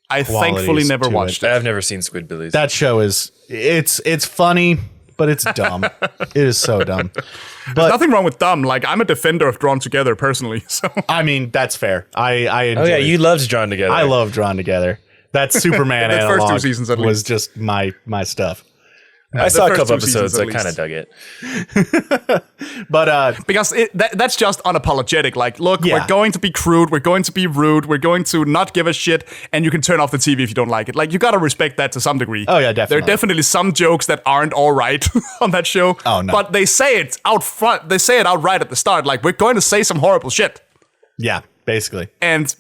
I thankfully never watched it. I've never seen Squidbillies. That show it's funny, but it's dumb. It is so dumb. But there's nothing wrong with dumb. Like, I'm a defender of Drawn Together personally. So I mean, that's fair. I enjoy it. You loved Drawn Together. I love Drawn Together. That Superman the analog first 2 seasons at was least. just my stuff. I saw a couple episodes. I kind of dug it. But because that's just unapologetic. Like, look, Yeah. we're going to be crude, we're going to be rude, we're going to not give a shit, and you can turn off the TV if you don't like it. Like, you gotta respect that to some degree. Oh, yeah, definitely. There are definitely some jokes that aren't all right on that show. Oh, no. But they say it out front. They say it outright at the start. Like, we're going to say some horrible shit. yeah, basically. And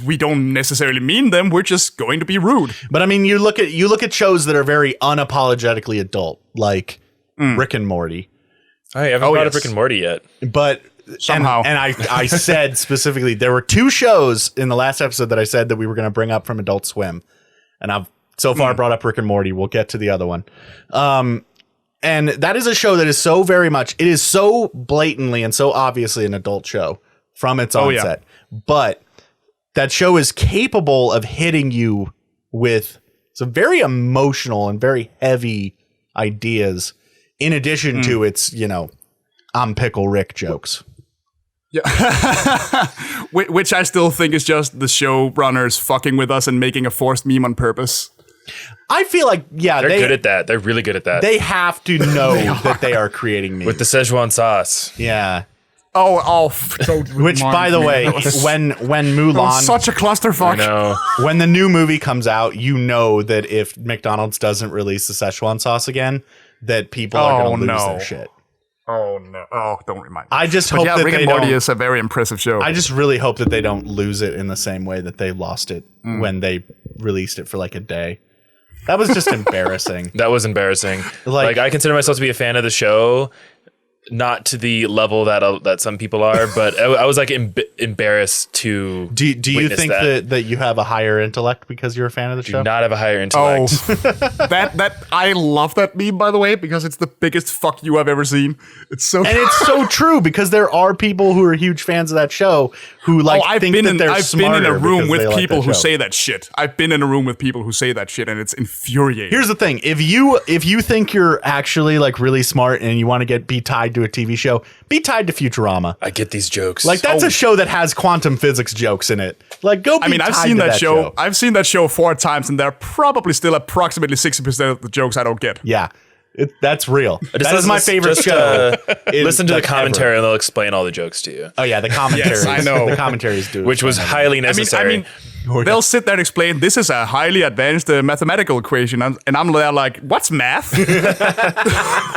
we don't necessarily mean them. We're just going to be rude. But I mean, you look at shows that are very unapologetically adult, like Rick and Morty. I haven't brought up Rick and Morty yet. But Somehow. and I said specifically there were 2 shows in the last episode that I said that we were going to bring up from Adult Swim, and I've so far brought up Rick and Morty. We'll get to the other one. And that is a show that is so very much, it is so blatantly and so obviously an adult show from its onset. But that show is capable of hitting you with some very emotional and very heavy ideas, in addition to its, I'm Pickle Rick jokes. Yeah. Which I still think is just the showrunners fucking with us and making a forced meme on purpose. I feel like, They're good at that. They're really good at that. They have to know that they are creating memes. With the Szechuan sauce. Yeah. Which, by the way, when Mulan, such a clusterfuck. No. when the new movie comes out, you know that if McDonald's doesn't release the Szechuan sauce again, that people are going to lose their shit. Oh no! Oh, don't remind me. I just hope that Rick they and Morty don't. is a very impressive show. I just really hope that they don't lose it in the same way that they lost it when they released it for like a day. That was just embarrassing. That was embarrassing. Like, I consider myself to be a fan of the show, not to the level that some people are, but I was like embarrassed to. Do you think that you have a higher intellect because you're a fan of the show? Do not have a higher intellect. that I love that meme, by the way, because it's the biggest fuck you I've ever seen. It's so And it's so true, because there are people who are huge fans of that show who I've been in a room with people like who say that shit. I've been in a room with people who say that shit, and it's infuriating. Here's the thing: if you think you're actually like really smart and you want to be tied to a TV show, be tied to Futurama. I get these jokes. Like, that's a show that has quantum physics jokes in it. Like, go. I've seen that show. I've seen that show 4 times, and there are probably still approximately 60% of the jokes I don't get. Yeah. That's real. Just That is my favorite just, show. Listen to like, the commentary and they'll explain all the jokes to you. Oh yeah, the commentaries. Yes, I know. The commentaries do. Which was highly necessary. They'll sit there and explain, this is a highly advanced mathematical equation. And I'm there like, what's math?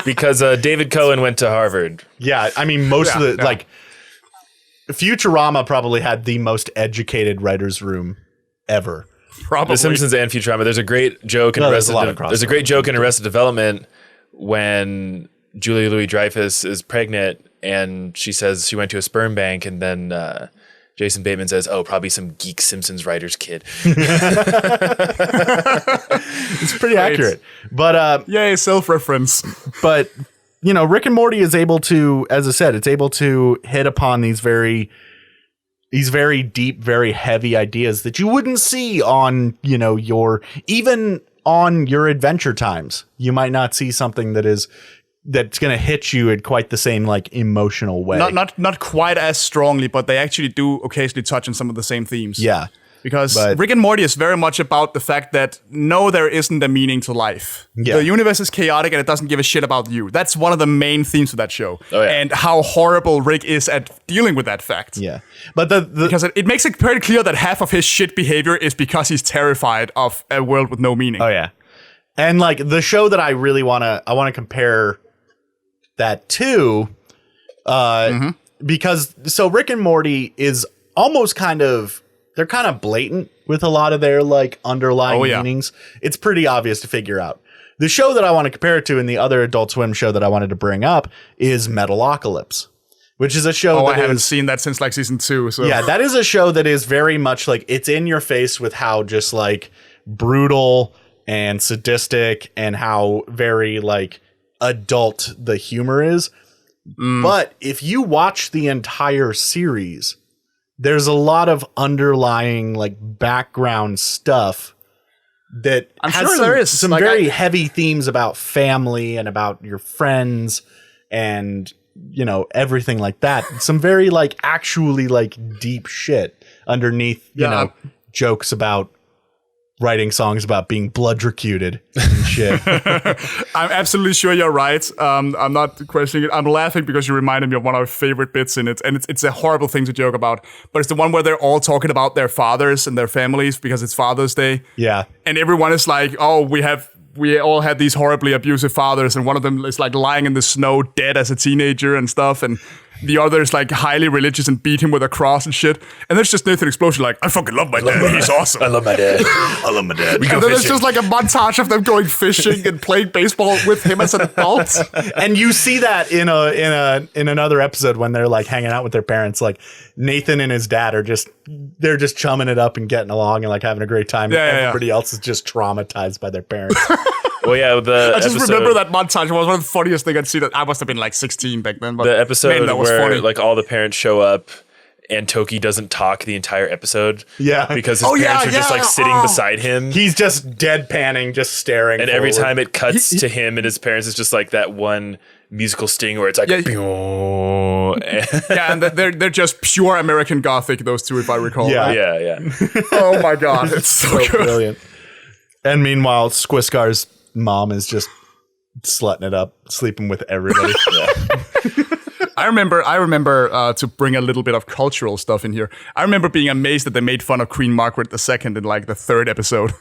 Because David Cohen went to Harvard. Yeah, I mean, most of the, like, Futurama probably had the most educated writer's room ever. Probably. The Simpsons and Futurama. There's a great joke in there's a lot Arrested of There's a great joke in Arrested Development when Julia Louis-Dreyfus is pregnant and she says she went to a sperm bank, and then Jason Bateman says, "Oh, probably some geek Simpsons writer's kid." It's pretty accurate. But Yay, self-reference. but Rick and Morty is able to, as I said, it's able to hit upon these very deep, very heavy ideas that you wouldn't see on, even on your Adventure Times. You might not see something that's going to hit you in quite the same like emotional way. Not quite as strongly, but they actually do occasionally touch on some of the same themes. Yeah. Because But- Rick and Morty is very much about the fact that no, there isn't a meaning to life. Yeah. The universe is chaotic and it doesn't give a shit about you. That's one of the main themes of that show. Oh, yeah. And how horrible Rick is at dealing with that fact. Yeah. But the Because it makes it very clear that half of his shit behavior is because he's terrified of a world with no meaning. Oh yeah. And like the show that I really want to compare that to because so Rick and Morty is almost they're kind of blatant with a lot of their like underlying meanings. It's pretty obvious to figure out. The show that I want to compare it to, and the other Adult Swim show that I wanted to bring up, is Metalocalypse, which is a show that I haven't seen that since like season 2. So yeah, that is a show that is very much like it's in your face with how just like brutal and sadistic and how very like adult the humor is. But if you watch the entire series, there's a lot of underlying like background stuff that I'm has sure some, there is. some Like, very heavy themes about family and about your friends and everything like that. Some very like actually like deep shit underneath, jokes about writing songs about being blood-recuted and shit. I'm absolutely sure you're right. I'm not questioning it. I'm laughing because you reminded me of one of my favorite bits in it. And it's a horrible thing to joke about. But it's the one where they're all talking about their fathers and their families because it's Father's Day. Yeah. And everyone is like, oh, we all had these horribly abusive fathers. And one of them is like lying in the snow dead as a teenager and stuff. And the other is like highly religious and beat him with a cross and shit. And there's just Nathan Explosion like, I fucking love my dad. He's awesome. I love my dad. I love my dad. We go And then there's fishing. just like a montage of them going fishing and playing baseball with him as an adult. And you see that in another episode when they're like hanging out with their parents. Like Nathan and his dad they're just chumming it up and getting along and like having a great time. Yeah, and yeah, everybody else is just traumatized by their parents. Well, yeah, I just remember that montage. It was one of the funniest things I'd seen. I must have been like 16 back then. But the episode man, that was where funny. like all the parents show up and Toki doesn't talk the entire episode. Yeah. Because his parents are just like sitting beside him. He's just deadpanning, just staring. And every forward. time it cuts to him and his parents, it's just like that one musical sting where it's like, Yeah. and- Yeah, and they're just pure American Gothic, those two, if I recall. Yeah. right? yeah. Oh my god, it's so so good. brilliant. And meanwhile, Squiscar's mom is just slutting it up, sleeping with everybody. I remember to bring a little bit of cultural stuff in here. I remember being amazed that they made fun of Queen Margaret II in like the 3rd episode.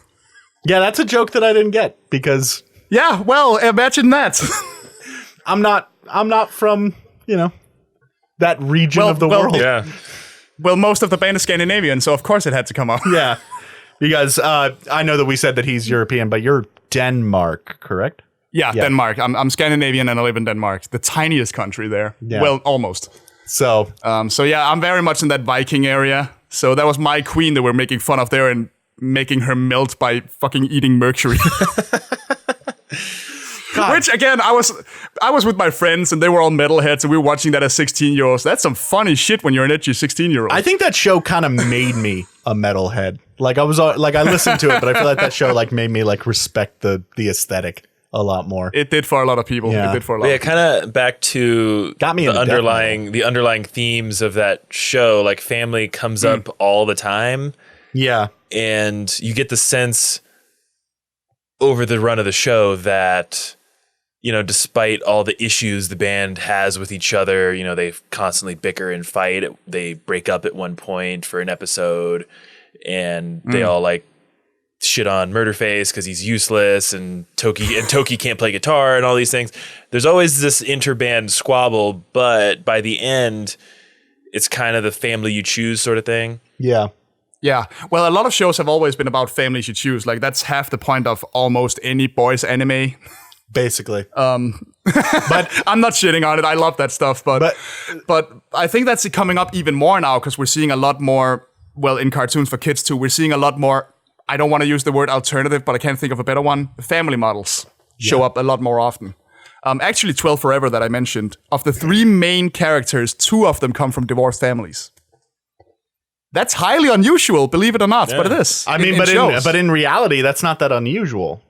Yeah, that's a joke that I didn't get because Yeah, well, imagine that. I'm not from, that region of the world. Yeah. Well, most of the band is Scandinavian, so of course it had to come up. Yeah. Because I know that we said that he's European, but you're Denmark, correct? Yeah, Denmark. I'm Scandinavian and I live in Denmark, the tiniest country there. Yeah. Well, almost. So So yeah, I'm very much in that Viking area. So that was my queen that we're making fun of there and making her melt by fucking eating mercury. Which again, I was with my friends and they were all metalheads and we were watching that as 16-year-olds. That's some funny shit when you're an edgy 16-year-old. I think that show kind of made me a metalhead. Like I was like I listened to it, but I feel like that show like made me like respect the aesthetic a lot more. It did for a lot of people. Yeah. It did for a lot. But yeah, of people. kind of back to Got me the into death underlying themes of that show. Like family comes up all the time, Yeah. and you get the sense over the run of the show that despite all the issues the band has with each other, they constantly bicker and fight. They break up at one point for an episode, and they all like shit on Murderface because he's useless, and Toki can't play guitar and all these things. There's always this interband squabble, but by the end, it's kind of the family you choose sort of thing. Yeah. Yeah. Well, a lot of shows have always been about families you choose. Like, that's half the point of almost any boys anime. Basically. But I'm not shitting on it. I love that stuff. But I think that's coming up even more now because we're seeing a lot more, well, in cartoons for kids too, we're seeing a lot more, I don't want to use the word alternative, but I can't think of a better one. Family models show up a lot more often. Actually, 12 Forever that I mentioned, of the 3 main characters, 2 of them come from divorced families. That's highly unusual, believe it or not, but it is. I mean, but in reality, that's not that unusual.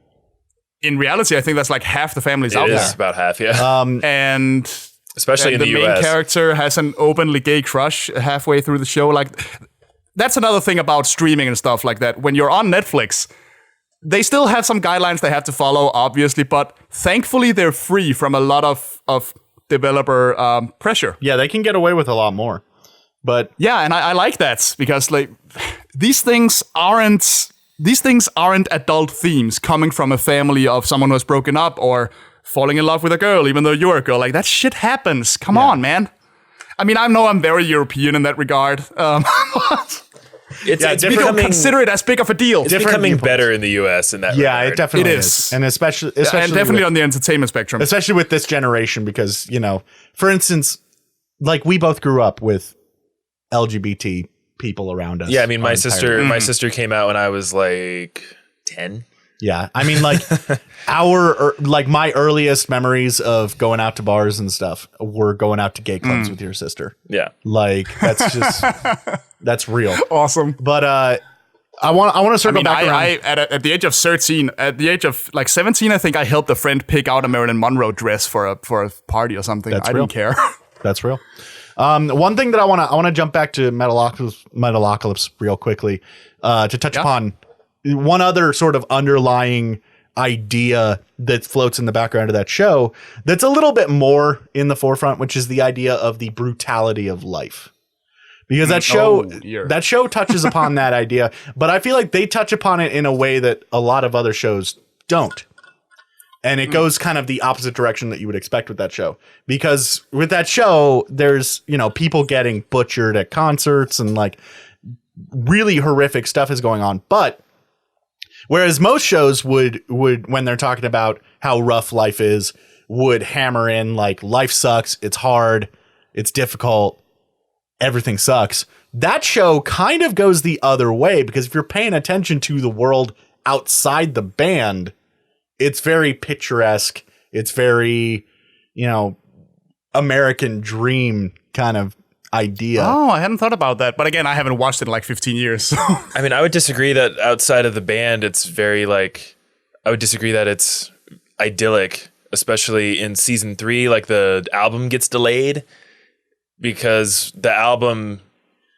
In reality, I think that's like half the families out It there. is about half, yeah. And Especially in the main US. character has an openly gay crush halfway through the show. Like, that's another thing about streaming and stuff like that. When you're on Netflix, they still have some guidelines they have to follow, obviously, but thankfully they're free from a lot of developer pressure. Yeah, they can get away with a lot more. But Yeah, and I like that because like these things aren't adult themes coming from a family of someone who has broken up or falling in love with a girl, even though you're a girl. Like, that shit happens. Come on, man. I mean, I know I'm very European in that regard. It's We don't consider it as big of a deal. It's becoming better in the US in that regard. it definitely It is. is. And especially and definitely with, on the entertainment spectrum. especially with this generation, because, for instance, like, we both grew up with LGBT people around us. Yeah, I mean, my our entire life. sister came out when I was like 10. Yeah, I mean, like, my earliest memories of going out to bars and stuff were going out to gay clubs with your sister. Yeah. Like, that's just that's real. Awesome. But I want to circle back around. At the age of 13, at the age of like 17, I think I helped a friend pick out a Marilyn Monroe dress for a party or something. That's I real. didn't care. That's real. One thing that I want to jump back to Metalocalypse real quickly to touch upon one other sort of underlying idea that floats in the background of that show that's a little bit more in the forefront, which is the idea of the brutality of life. Because that show touches upon that idea, but I feel like they touch upon it in a way that a lot of other shows don't. And it goes kind of the opposite direction that you would expect with that show. Because with that show, there's, people getting butchered at concerts and like really horrific stuff is going on. But whereas most shows would when they're talking about how rough life is, would hammer in like life sucks, it's hard, it's difficult, everything sucks. That show kind of goes the other way, because if you're paying attention to the world outside the band, it's very picturesque. It's very, American dream kind of idea. Oh, I hadn't thought about that. But again, I haven't watched it in like 15 years. So. I mean, I would disagree that outside of the band, it's very like, I would disagree that it's idyllic, especially in season 3, like the album gets delayed because the album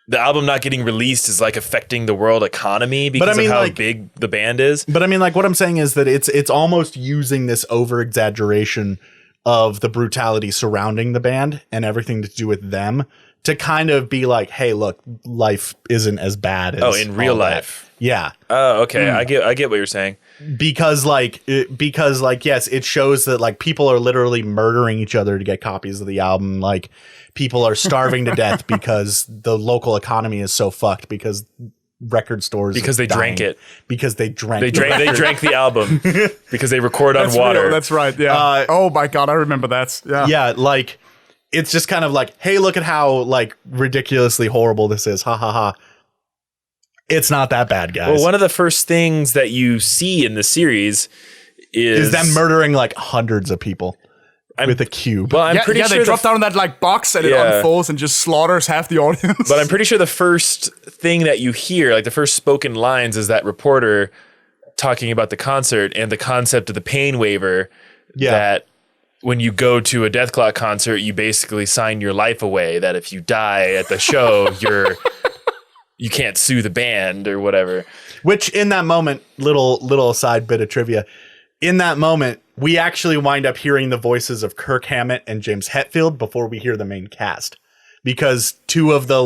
not getting released is like affecting the world economy because of how big the band is. But I mean, like, what I'm saying is that it's almost using this over exaggeration of the brutality surrounding the band and everything to do with them to kind of be like, hey, look, life isn't as bad as in real life. Yeah. Oh, okay. I get what you're saying. Because yes, it shows that like people are literally murdering each other to get copies of the album. Like, people are starving to death because the local economy is so fucked because record stores they drank it. Because they drank they drank the album because they record on water. Real, that's right. Yeah. Oh my God, I remember that. Yeah. Yeah, like it's just kind of like, hey, look at how like ridiculously horrible this is. Ha ha ha. It's not that bad, guys. Well, one of the first things that you see in the series is them murdering like hundreds of people with a cube. Well, I'm pretty sure they drop down that like box and it unfolds and just slaughters half the audience. But I'm pretty sure the first thing that you hear, like the first spoken lines, is that reporter talking about the concert and the concept of the pain waiver. Yeah. That when you go to a Death Clock concert, you basically sign your life away. That if you die at the show, you can't sue the band or whatever. Which in that moment, little side bit of trivia, in that moment, we actually wind up hearing the voices of Kirk Hammett and James Hetfield before we hear the main cast. Because two of the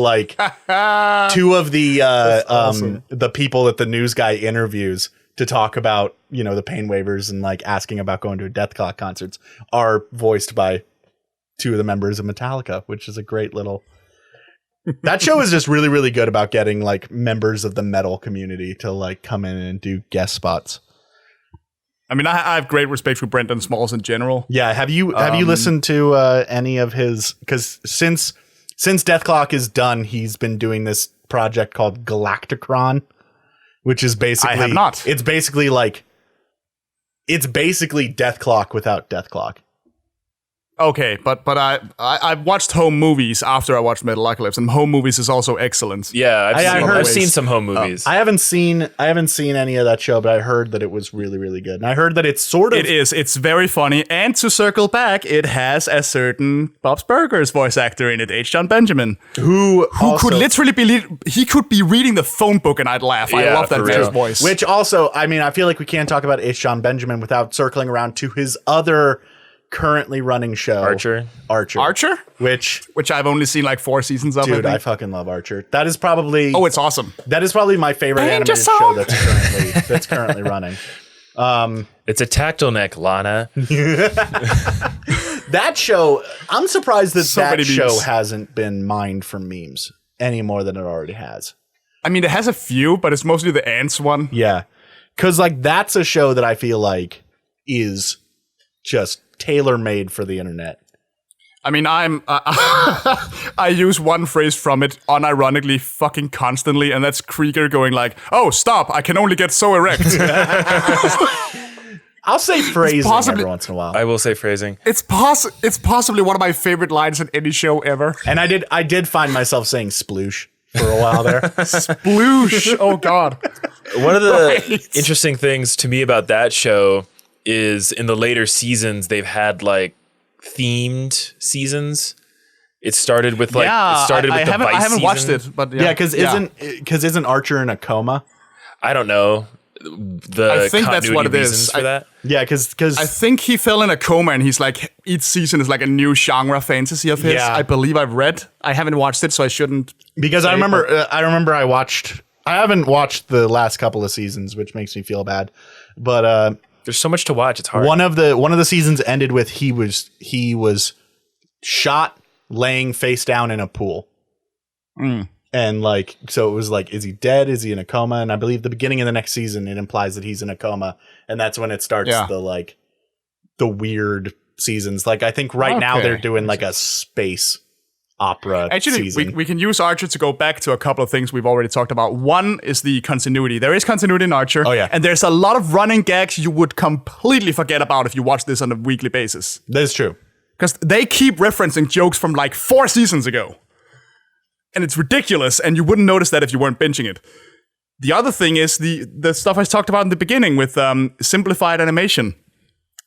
the people that the news guy interviews to talk about, the pain waivers and like asking about going to a Death Clock concerts are voiced by two of the members of Metallica, which is a great little. That show is just really, really good about getting like members of the metal community to like come in and do guest spots. I mean, I have great respect for Brendan Smalls in general. Yeah, have you listened to any of his? Because since Death Clock is done, he's been doing this project called Galacticron, which is basically I have not. It's basically Death Clock without Death Clock. Okay, but I watched home movies after I watched Metalocalypse, and home movies is also excellent. Yeah, I've seen some home Oh, movies. I haven't seen any of that show, but I heard that it was really, really good. And I heard that it's sort of It is. It's very funny. And to circle back, it has a certain Bob's Burgers voice actor in it, H. John Benjamin, who could literally he could be reading the phone book and I'd laugh. I love that man's voice. Which also, I mean, I feel like we can't talk about H. John Benjamin without circling around to his other currently running show, Archer, which I've only seen like 4 seasons of. Dude, I fucking love Archer. That is probably it's awesome. That is probably my favorite animated show that's currently running. It's a tactile neck, Lana. That show, I'm surprised that many show memes. hasn't been mined for memes any more than it already has. I mean, it has a few, but it's mostly the ants one. Yeah, because like that's a show that I feel like is just tailor-made for the internet. I mean, I use one phrase from it unironically fucking constantly, and that's Krieger going like, "Oh, stop! I can only get so erect." I'll say phrasing every once in a while. I will say phrasing. It's possibly one of my favorite lines in any show ever. And I did find myself saying sploosh for a while there. Sploosh. Oh God. One of the interesting things to me about that show is in the later seasons they've had like themed seasons. It started with like I haven't watched season. it, but Yeah, because isn't Archer in a coma? I don't know the I think that's what it is. reasons for that. Yeah, because I think he fell in a coma, and he's like, each season is like a new genre fantasy of his. Yeah. I believe I've read. I haven't watched it, so I shouldn't. because I remember I haven't watched the last couple of seasons, which makes me feel bad. But There's so much to watch. It's hard. one of the seasons ended with he was shot laying face down in a pool. And like, so it was like, is he dead? Is he in a coma? And I believe the beginning of the next season, it implies that he's in a coma. And that's when it starts the weird seasons. Like, I think right now they're doing like a space opera season. We can use Archer to go back to a couple of things we've already talked about. One is the continuity. There is continuity in Archer. Oh, yeah. And there's a lot of running gags you would completely forget about if you watch this on a weekly basis. That is true. Because they keep referencing jokes from like 4 seasons ago. And it's ridiculous, and you wouldn't notice that if you weren't binging it. The other thing is the stuff I talked about in the beginning with simplified animation.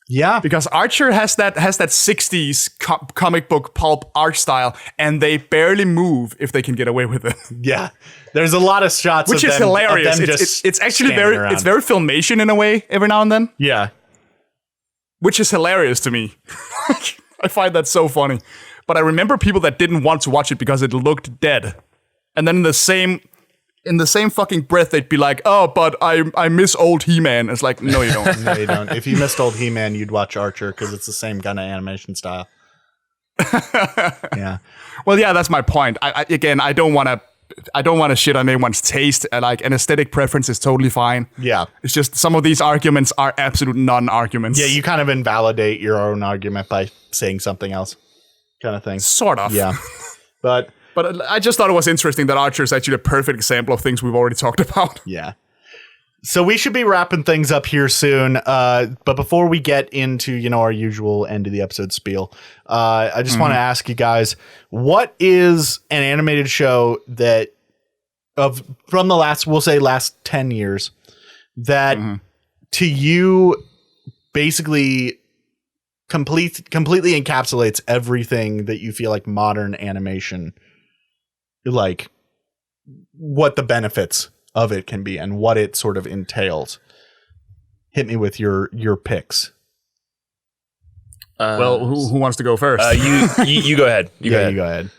Yeah. Because Archer has that 60s comic book pulp art style, and they barely move if they can get away with it. Yeah. There's a lot of shots Which of is them, hilarious. Of them just it's actually standing around. it's very filmation in a way every now and then. Yeah. Which is hilarious to me. I find that so funny. But I remember people that didn't want to watch it because it looked dead. And then in the same fucking breath, they'd be like, "Oh, but I miss old He-Man." It's like, no, you don't. No, you don't. If you missed old He-Man, you'd watch Archer because it's the same kind of animation style. Yeah. Well, yeah, that's my point. I don't want to shit on anyone's taste. Like, an aesthetic preference is totally fine. Yeah. It's just some of these arguments are absolute non-arguments. Yeah, you kind of invalidate your own argument by saying something else, kind of thing. Sort of. Yeah. But I just thought it was interesting that Archer is actually a perfect example of things we've already talked about. yeah. So we should be wrapping things up here soon. But before we get into, our usual end of the episode spiel, I just want to ask you guys, what is an animated show that from the last 10 years that to you basically completely encapsulates everything that you feel like modern animation, like what the benefits of it can be and what it sort of entails? hit me with your picks. Well, who wants to go first? You go ahead. You go ahead.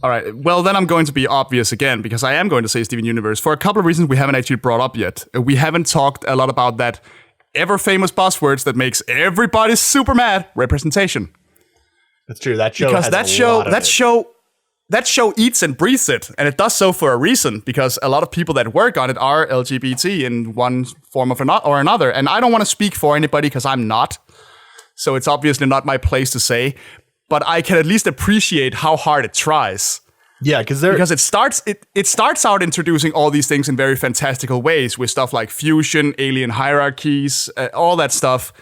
All right. Well, then I'm going to be obvious again, because I am going to say Steven Universe for a couple of reasons we haven't actually brought up yet. We haven't talked a lot about that ever-famous buzzwords that makes everybody super mad, representation. That's true. That show Because has that show eats and breathes it, and it does so for a reason, because a lot of people that work on it are LGBT in one form or another, and I don't want to speak for anybody because I'm not, so it's obviously not my place to say, but I can at least appreciate how hard it tries. Yeah, because it starts out introducing all these things in very fantastical ways with stuff like fusion, alien hierarchies, all that stuff,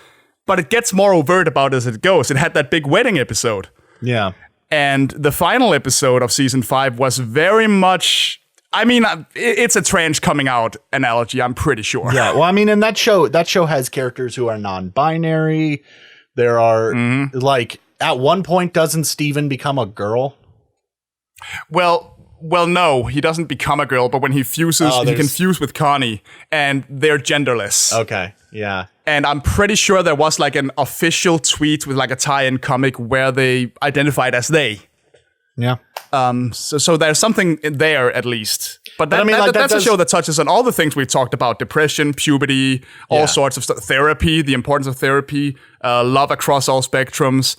but it gets more overt about it as it goes. It had that big wedding episode. Yeah. And the final episode of season 5 was very much, I mean, it's a trans coming out analogy, I'm pretty sure. Yeah, well, I mean, and that show has characters who are non-binary. There are, like, at one point, doesn't Steven become a girl? Well, no, he doesn't become a girl, but when he fuses, he can fuse with Connie, and they're genderless. Okay, yeah. And I'm pretty sure there was like an official tweet with like a tie-in comic where they identified as they. Yeah. So there's something there at least. But that's a show that touches on all the things we've talked about: depression, puberty, all sorts of stuff, therapy, the importance of therapy, love across all spectrums.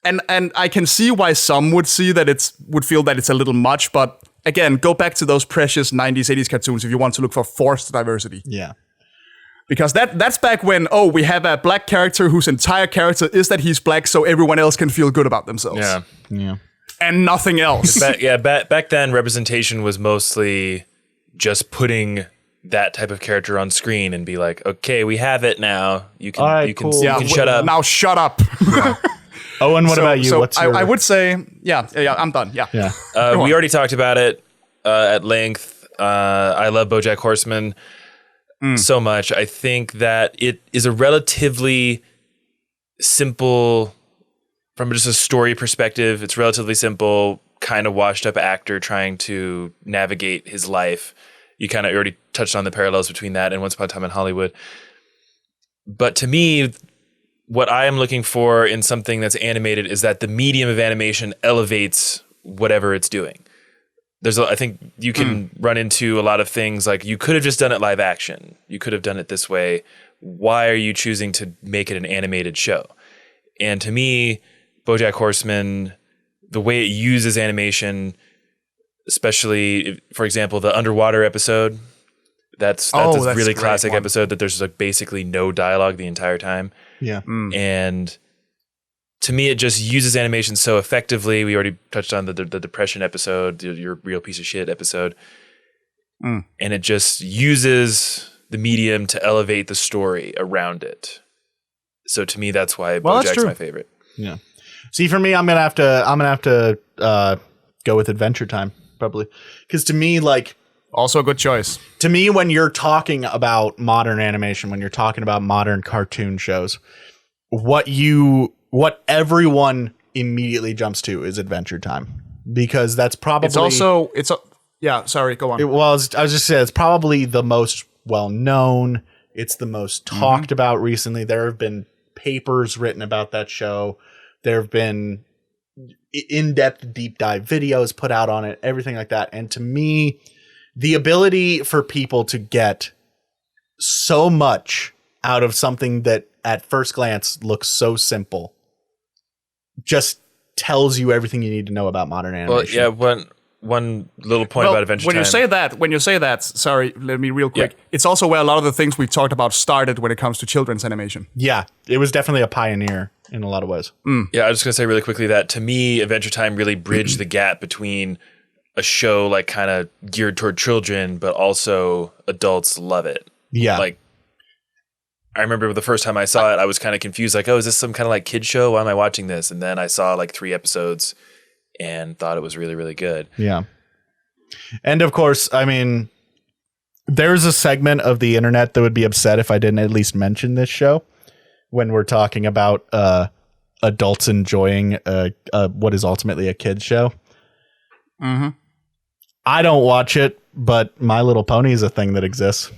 And I can see why some would feel that it's a little much, but again, go back to those precious 90s, 80s cartoons if you want to look for forced diversity. Yeah. Because that's back when, we have a black character whose entire character is that he's black so everyone else can feel good about themselves. Yeah. Yeah. And nothing else. Back then, representation was mostly just putting that type of character on screen and be like, okay, we have it now. You can, right, you can, cool. you can shut up. Now shut up. Owen, what about you? So What's your... I would say, yeah, I'm done. Yeah. We already talked about it at length. I love BoJack Horseman so much. I think that it is a relatively simple, from just a story perspective, it's relatively simple, kind of washed up actor trying to navigate his life. You kind of already touched on the parallels between that and Once Upon a Time in Hollywood. But to me, what I am looking for in something that's animated is that the medium of animation elevates whatever it's doing. I think you can run into a lot of things like you could have just done it live action. You could have done it this way. Why are you choosing to make it an animated show? And to me, BoJack Horseman, the way it uses animation, especially, for example, the underwater episode, that's a really classic episode that there's like basically no dialogue the entire time. Yeah. And to me, it just uses animation so effectively. We already touched on the depression episode, your real piece of shit episode. And it just uses the medium to elevate the story around it. So to me, that's why BoJack's my favorite. Yeah. See, for me, I'm gonna have to go with Adventure Time probably, because to me, like, also a good choice. To me, when you're talking about modern animation, when you're talking about modern cartoon shows, what everyone immediately jumps to is Adventure Time, because that's probably sorry, go on. I was just saying it's probably the most well known. It's the most talked about recently. There have been papers written about that show. There have been in-depth deep dive videos put out on it, everything like that. And to me, the ability for people to get so much out of something that at first glance looks so simple just tells you everything you need to know about modern animation. Well, yeah, one little point about Adventure Time. When you say that, sorry, let me real quick. Yeah. It's also where a lot of the things we've talked about started when it comes to children's animation. Yeah, it was definitely a pioneer in a lot of ways. Yeah, I was just going to say really quickly that to me, Adventure Time really bridged the gap between a show like kind of geared toward children, but also adults love it. Yeah. Like, I remember the first time I saw it, I was kind of confused. Like, is this some kind of like kid show? Why am I watching this? And then I saw like 3 episodes and thought it was really, really good. Yeah. And of course, I mean, there's a segment of the internet that would be upset if I didn't at least mention this show when we're talking about adults enjoying what is ultimately a kid's show. Mm-hmm. I don't watch it but My Little Pony is a thing that exists.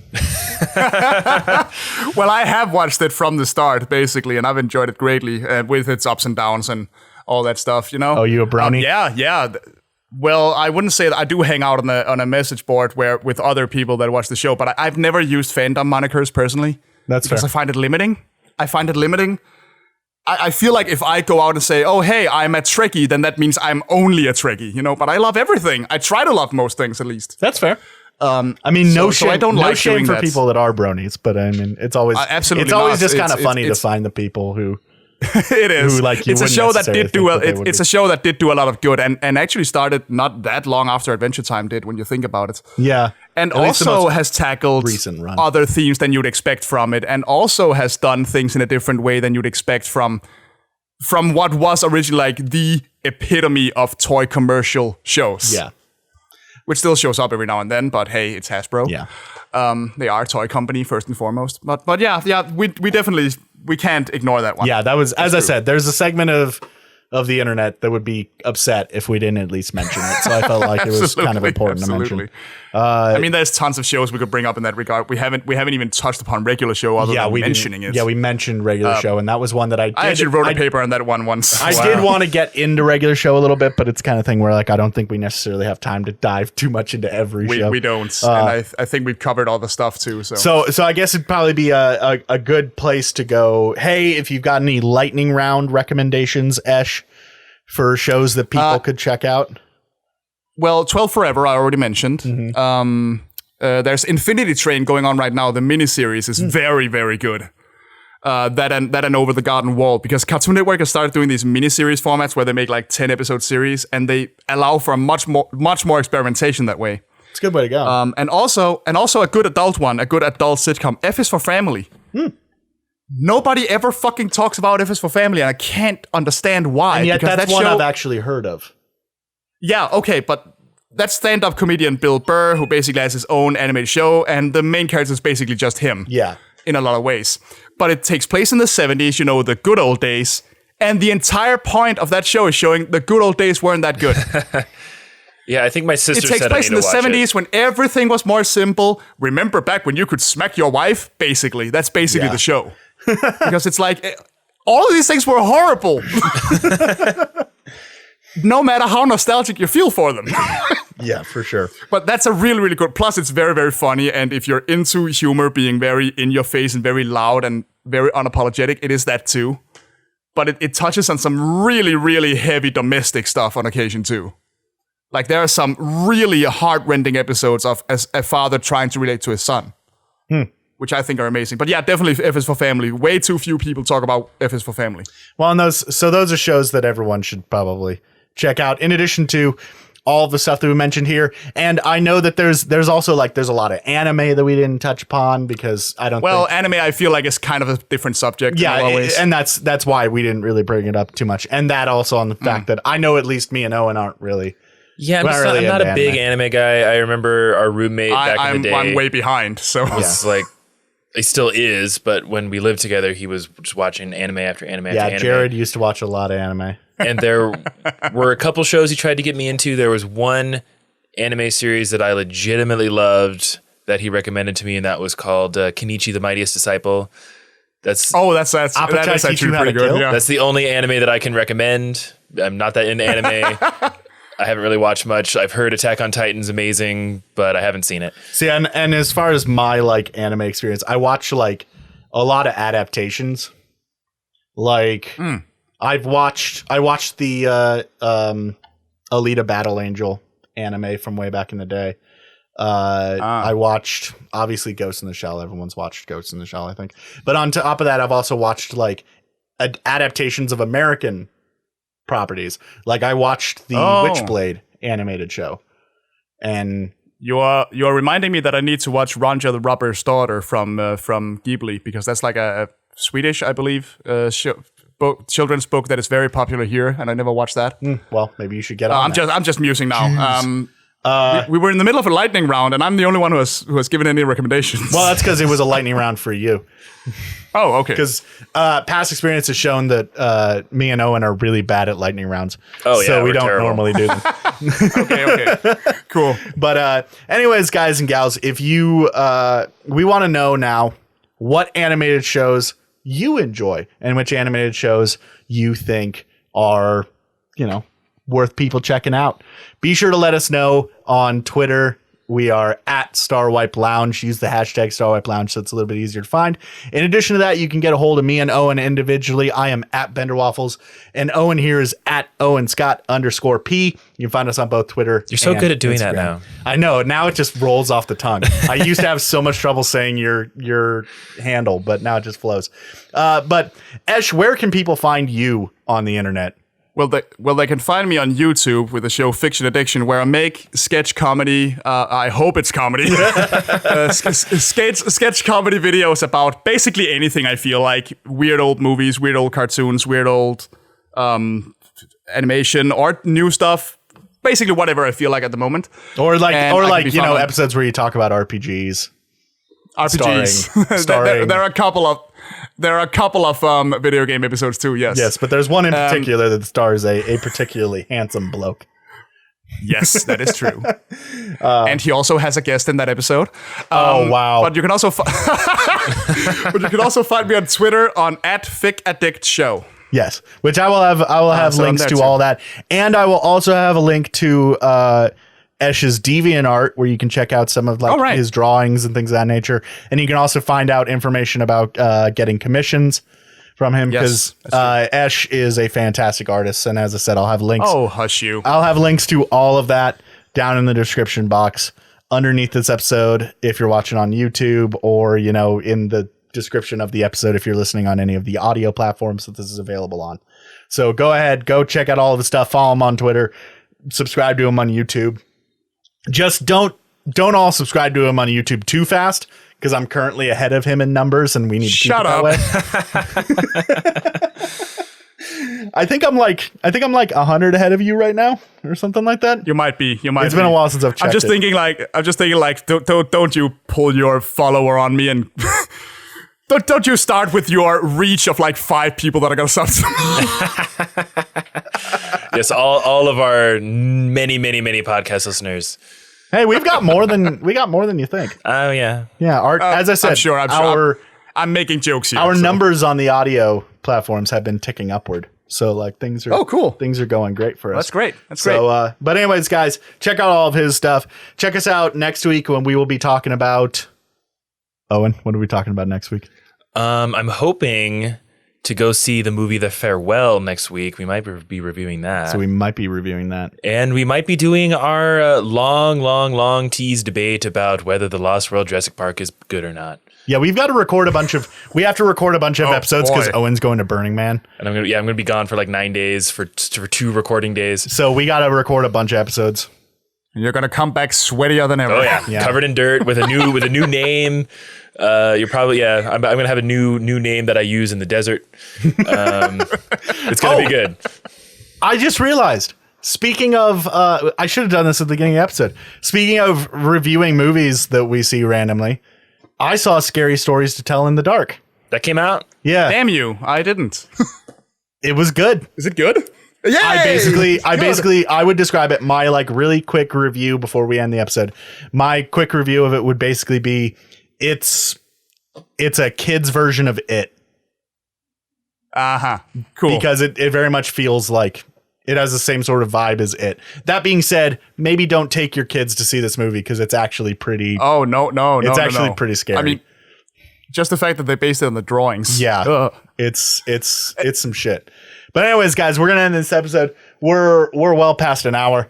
Well, I have watched it from the start, basically, and I've enjoyed it greatly with its ups and downs and all that stuff, you know? Oh, you a brony? Yeah. Well, I wouldn't say that. I do hang out on a message board with other people that watch the show, but I've never used fandom monikers personally. That's fair. Because I find it limiting. I feel like if I go out and say, oh, hey, I'm a Trekkie, then that means I'm only a Trekkie, you know? But I love everything. I try to love most things, at least. That's fair. I mean, no shame. I don't no like shame doing for that. people that are bronies, but I mean, it's always absolutely It's always not. just kind of funny to it's- find the people who. It is. Who, like, you it's a wouldn't show that necessarily did do think that they would it's be. a show that did do a lot of good and actually started not that long after Adventure Time did when you think about it. Yeah, And At least the also most has tackled recent run. other themes than you'd expect from it, and also has done things in a different way than you'd expect from what was originally like the epitome of toy commercial shows. Yeah, Which still shows up every now and then, but hey, it's Hasbro. yeah. They are a toy company first and foremost. But yeah, we definitely we can't ignore that one. Yeah, that was, as I said, there's a segment of the internet that would be upset if we didn't at least mention it. So I felt like it was kind of important to mention. I mean, there's tons of shows we could bring up in that regard. We haven't even touched upon regular show other than mentioning it. Yeah, we mentioned regular show, and that was one that I did. I actually wrote a paper on that one once. I did want to get into regular show a little bit, but it's kind of thing where like I don't think we necessarily have time to dive too much into every show. We don't, and I think we've covered all the stuff too. So I guess it'd probably be a good place to go. Hey, if you've got any lightning round recommendations, Esh, for shows that people could check out. Well, 12 Forever, I already mentioned. Mm-hmm. There's Infinity Train going on right now. The miniseries is very, very good. That and Over the Garden Wall, because Cartoon Network has started doing these miniseries formats where they make like 10-episode series, and they allow for much more experimentation that way. It's a good way to go. And also a good adult one, a good adult sitcom. F is for Family. Nobody ever fucking talks about F is for Family, and I can't understand why. And yet because that's that one show, I've actually heard of. Yeah, okay, but that's stand-up comedian Bill Burr, who basically has his own animated show, and the main character is basically just him. Yeah. In a lot of ways. But it takes place in the 70s, you know, the good old days, and the entire point of that show is showing the good old days weren't that good. Yeah, I think my sister It takes said place in the I need to watch 70s when everything was more simple. Remember back when you could smack your wife? Basically. That's basically the show. Because it's like, all of these things were horrible. No matter how nostalgic you feel for them. Yeah, for sure. But that's a really, really good. Plus, it's very, very funny. And if you're into humor being very in your face and very loud and very unapologetic, it is that too. But it touches on some really, really heavy domestic stuff on occasion too. Like there are some really heart-rending episodes of a father trying to relate to his son. Which I think are amazing. But yeah, definitely F is for Family. Way too few people talk about F is for Family. Well, and those are shows that everyone should probably check out, in addition to all of the stuff that we mentioned here. And I know that there's also like there's a lot of anime that we didn't touch upon because I don't think, anime I feel like is kind of a different subject. yeah, in a lot of ways. and that's why we didn't really bring it up too much. And that also on the fact that I know at least me and Owen aren't really. Yeah, I'm, Not just really not, I'm not into a big anime guy. I remember our roommate back in the day. I'm way behind. So was like, he still is, but when we lived together, he was just watching anime after anime after anime. Jared used to watch a lot of anime. And there were a couple shows he tried to get me into. There was one anime series that I legitimately loved that he recommended to me, and that was called Kenichi the Mightiest Disciple. That's Appetite Teach You actually How to pretty good. Kill? Yeah. That's the only anime that I can recommend. I'm not that into anime. I haven't really watched much. I've heard Attack on Titan's amazing, but I haven't seen it. See, and as far as my like anime experience, I watch like a lot of adaptations. Like I watched the Alita Battle Angel anime from way back in the day. I watched obviously Ghost in the Shell. Everyone's watched Ghost in the Shell, I think. But on top of that, I've also watched like adaptations of American properties. Like I watched the Witchblade animated show, and You are reminding me that I need to watch Ranja the Robber's Daughter from Ghibli, because that's like a Swedish, I believe, children's book that is very popular here, and I never watched that. well, maybe you should get on. I'm just musing now. We were in the middle of a lightning round, and I'm the only one who has given any recommendations. Well, that's because it was a lightning round for you. Oh, okay. Because past experience has shown that me and Owen are really bad at lightning rounds. Oh, yeah, so we we're don't terrible. normally do them. Okay. Cool. But anyways, guys and gals, if you we want to know now what animated shows you enjoy and which animated shows you think are, worth people checking out. Be sure to let us know on Twitter. We are at Starwipe Lounge. Use the hashtag Starwipe Lounge so it's a little bit easier to find. In addition to that, you can get a hold of me and Owen individually. I am at BenderWaffles, and Owen here is at OwenScott_P. You can find us on both Twitter. You're so good at doing that Instagram. now. I know. Now it just rolls off the tongue. I used to have so much trouble saying your handle, but now it just flows. But Esh, where can people find you on the internet? Well, they can find me on YouTube with the show Fiction Addiction, where I make sketch comedy. I hope it's comedy. Sketch comedy videos about basically anything. I feel like weird old movies, weird old cartoons, weird old animation, or new stuff. Basically, whatever I feel like at the moment. Or like on episodes where you talk about RPGs. RPGs. Starring. There are a couple of video game episodes too. Yes, but there's one in particular that stars a particularly handsome bloke. Yes, that is true. And he also has a guest in that episode. Oh wow! But you can also find me on Twitter on @FicAddictShow. Yes, which I will have so links I'm to there all too. that, and I will also have a link to Esh's DeviantArt, where you can check out some of his drawings and things of that nature, and you can also find out information about getting commissions from him, because Esh is a fantastic artist, and as I said, I'll have links. Oh, hush you! I'll have links to all of that down in the description box underneath this episode if you're watching on YouTube, or in the description of the episode if you're listening on any of the audio platforms that this is available on. So go ahead, go check out all of the stuff, follow him on Twitter, subscribe to him on YouTube. Just don't all subscribe to him on YouTube too fast, because I'm currently ahead of him in numbers and we need to keep it that way. I think I'm like 100 ahead of you right now or something like that. You might be. It's been a while since I've checked. I'm just thinking like don't you pull your follower on me, and don't you start with your reach of like 5 people that are gonna subscribe. Yes, all of our many podcast listeners. Hey, we got more than you think. Oh yeah. Yeah, as I said, I'm sure. I'm making jokes here. Our numbers on the audio platforms have been ticking upward. So like things are cool. Things are going great for us. That's great. So but anyways, guys, check out all of his stuff. Check us out next week when we will be talking about Owen. What are we talking about next week? I'm hoping to go see the movie The Farewell next week. We might be reviewing that. So we might be reviewing that. And we might be doing our long tease debate about whether the Lost World Jurassic Park is good or not. Yeah, we have to record a bunch of episodes because Owen's going to Burning Man. And I'm gonna be gone for like 9 days for 2 recording days. So we got to record a bunch of episodes. You're gonna come back sweatier than ever. Oh yeah. Covered in dirt with a new name. You're probably I'm gonna have a new name that I use in the desert. It's gonna be good. I just realized. Speaking of, I should have done this at the beginning of the episode. Speaking of reviewing movies that we see randomly, I saw Scary Stories to Tell in the Dark. That came out? Yeah. Damn you! I didn't. It was good. Is it good? Yeah. I would describe it, my like really quick review before we end the episode. My quick review of it would basically be, it's a kid's version of It. Cool. Because it very much feels like it has the same sort of vibe as It. That being said, maybe don't take your kids to see this movie because it's actually pretty. Oh no! It's actually pretty scary. I mean, just the fact that they based it on the drawings. Yeah, Ugh. it's some shit. But anyways, guys, we're gonna end this episode. We're well past an hour.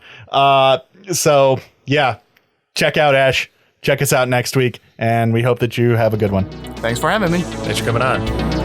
So yeah, check out Ash. Check us out next week, and we hope that you have a good one. Thanks for having me. Thanks for coming on.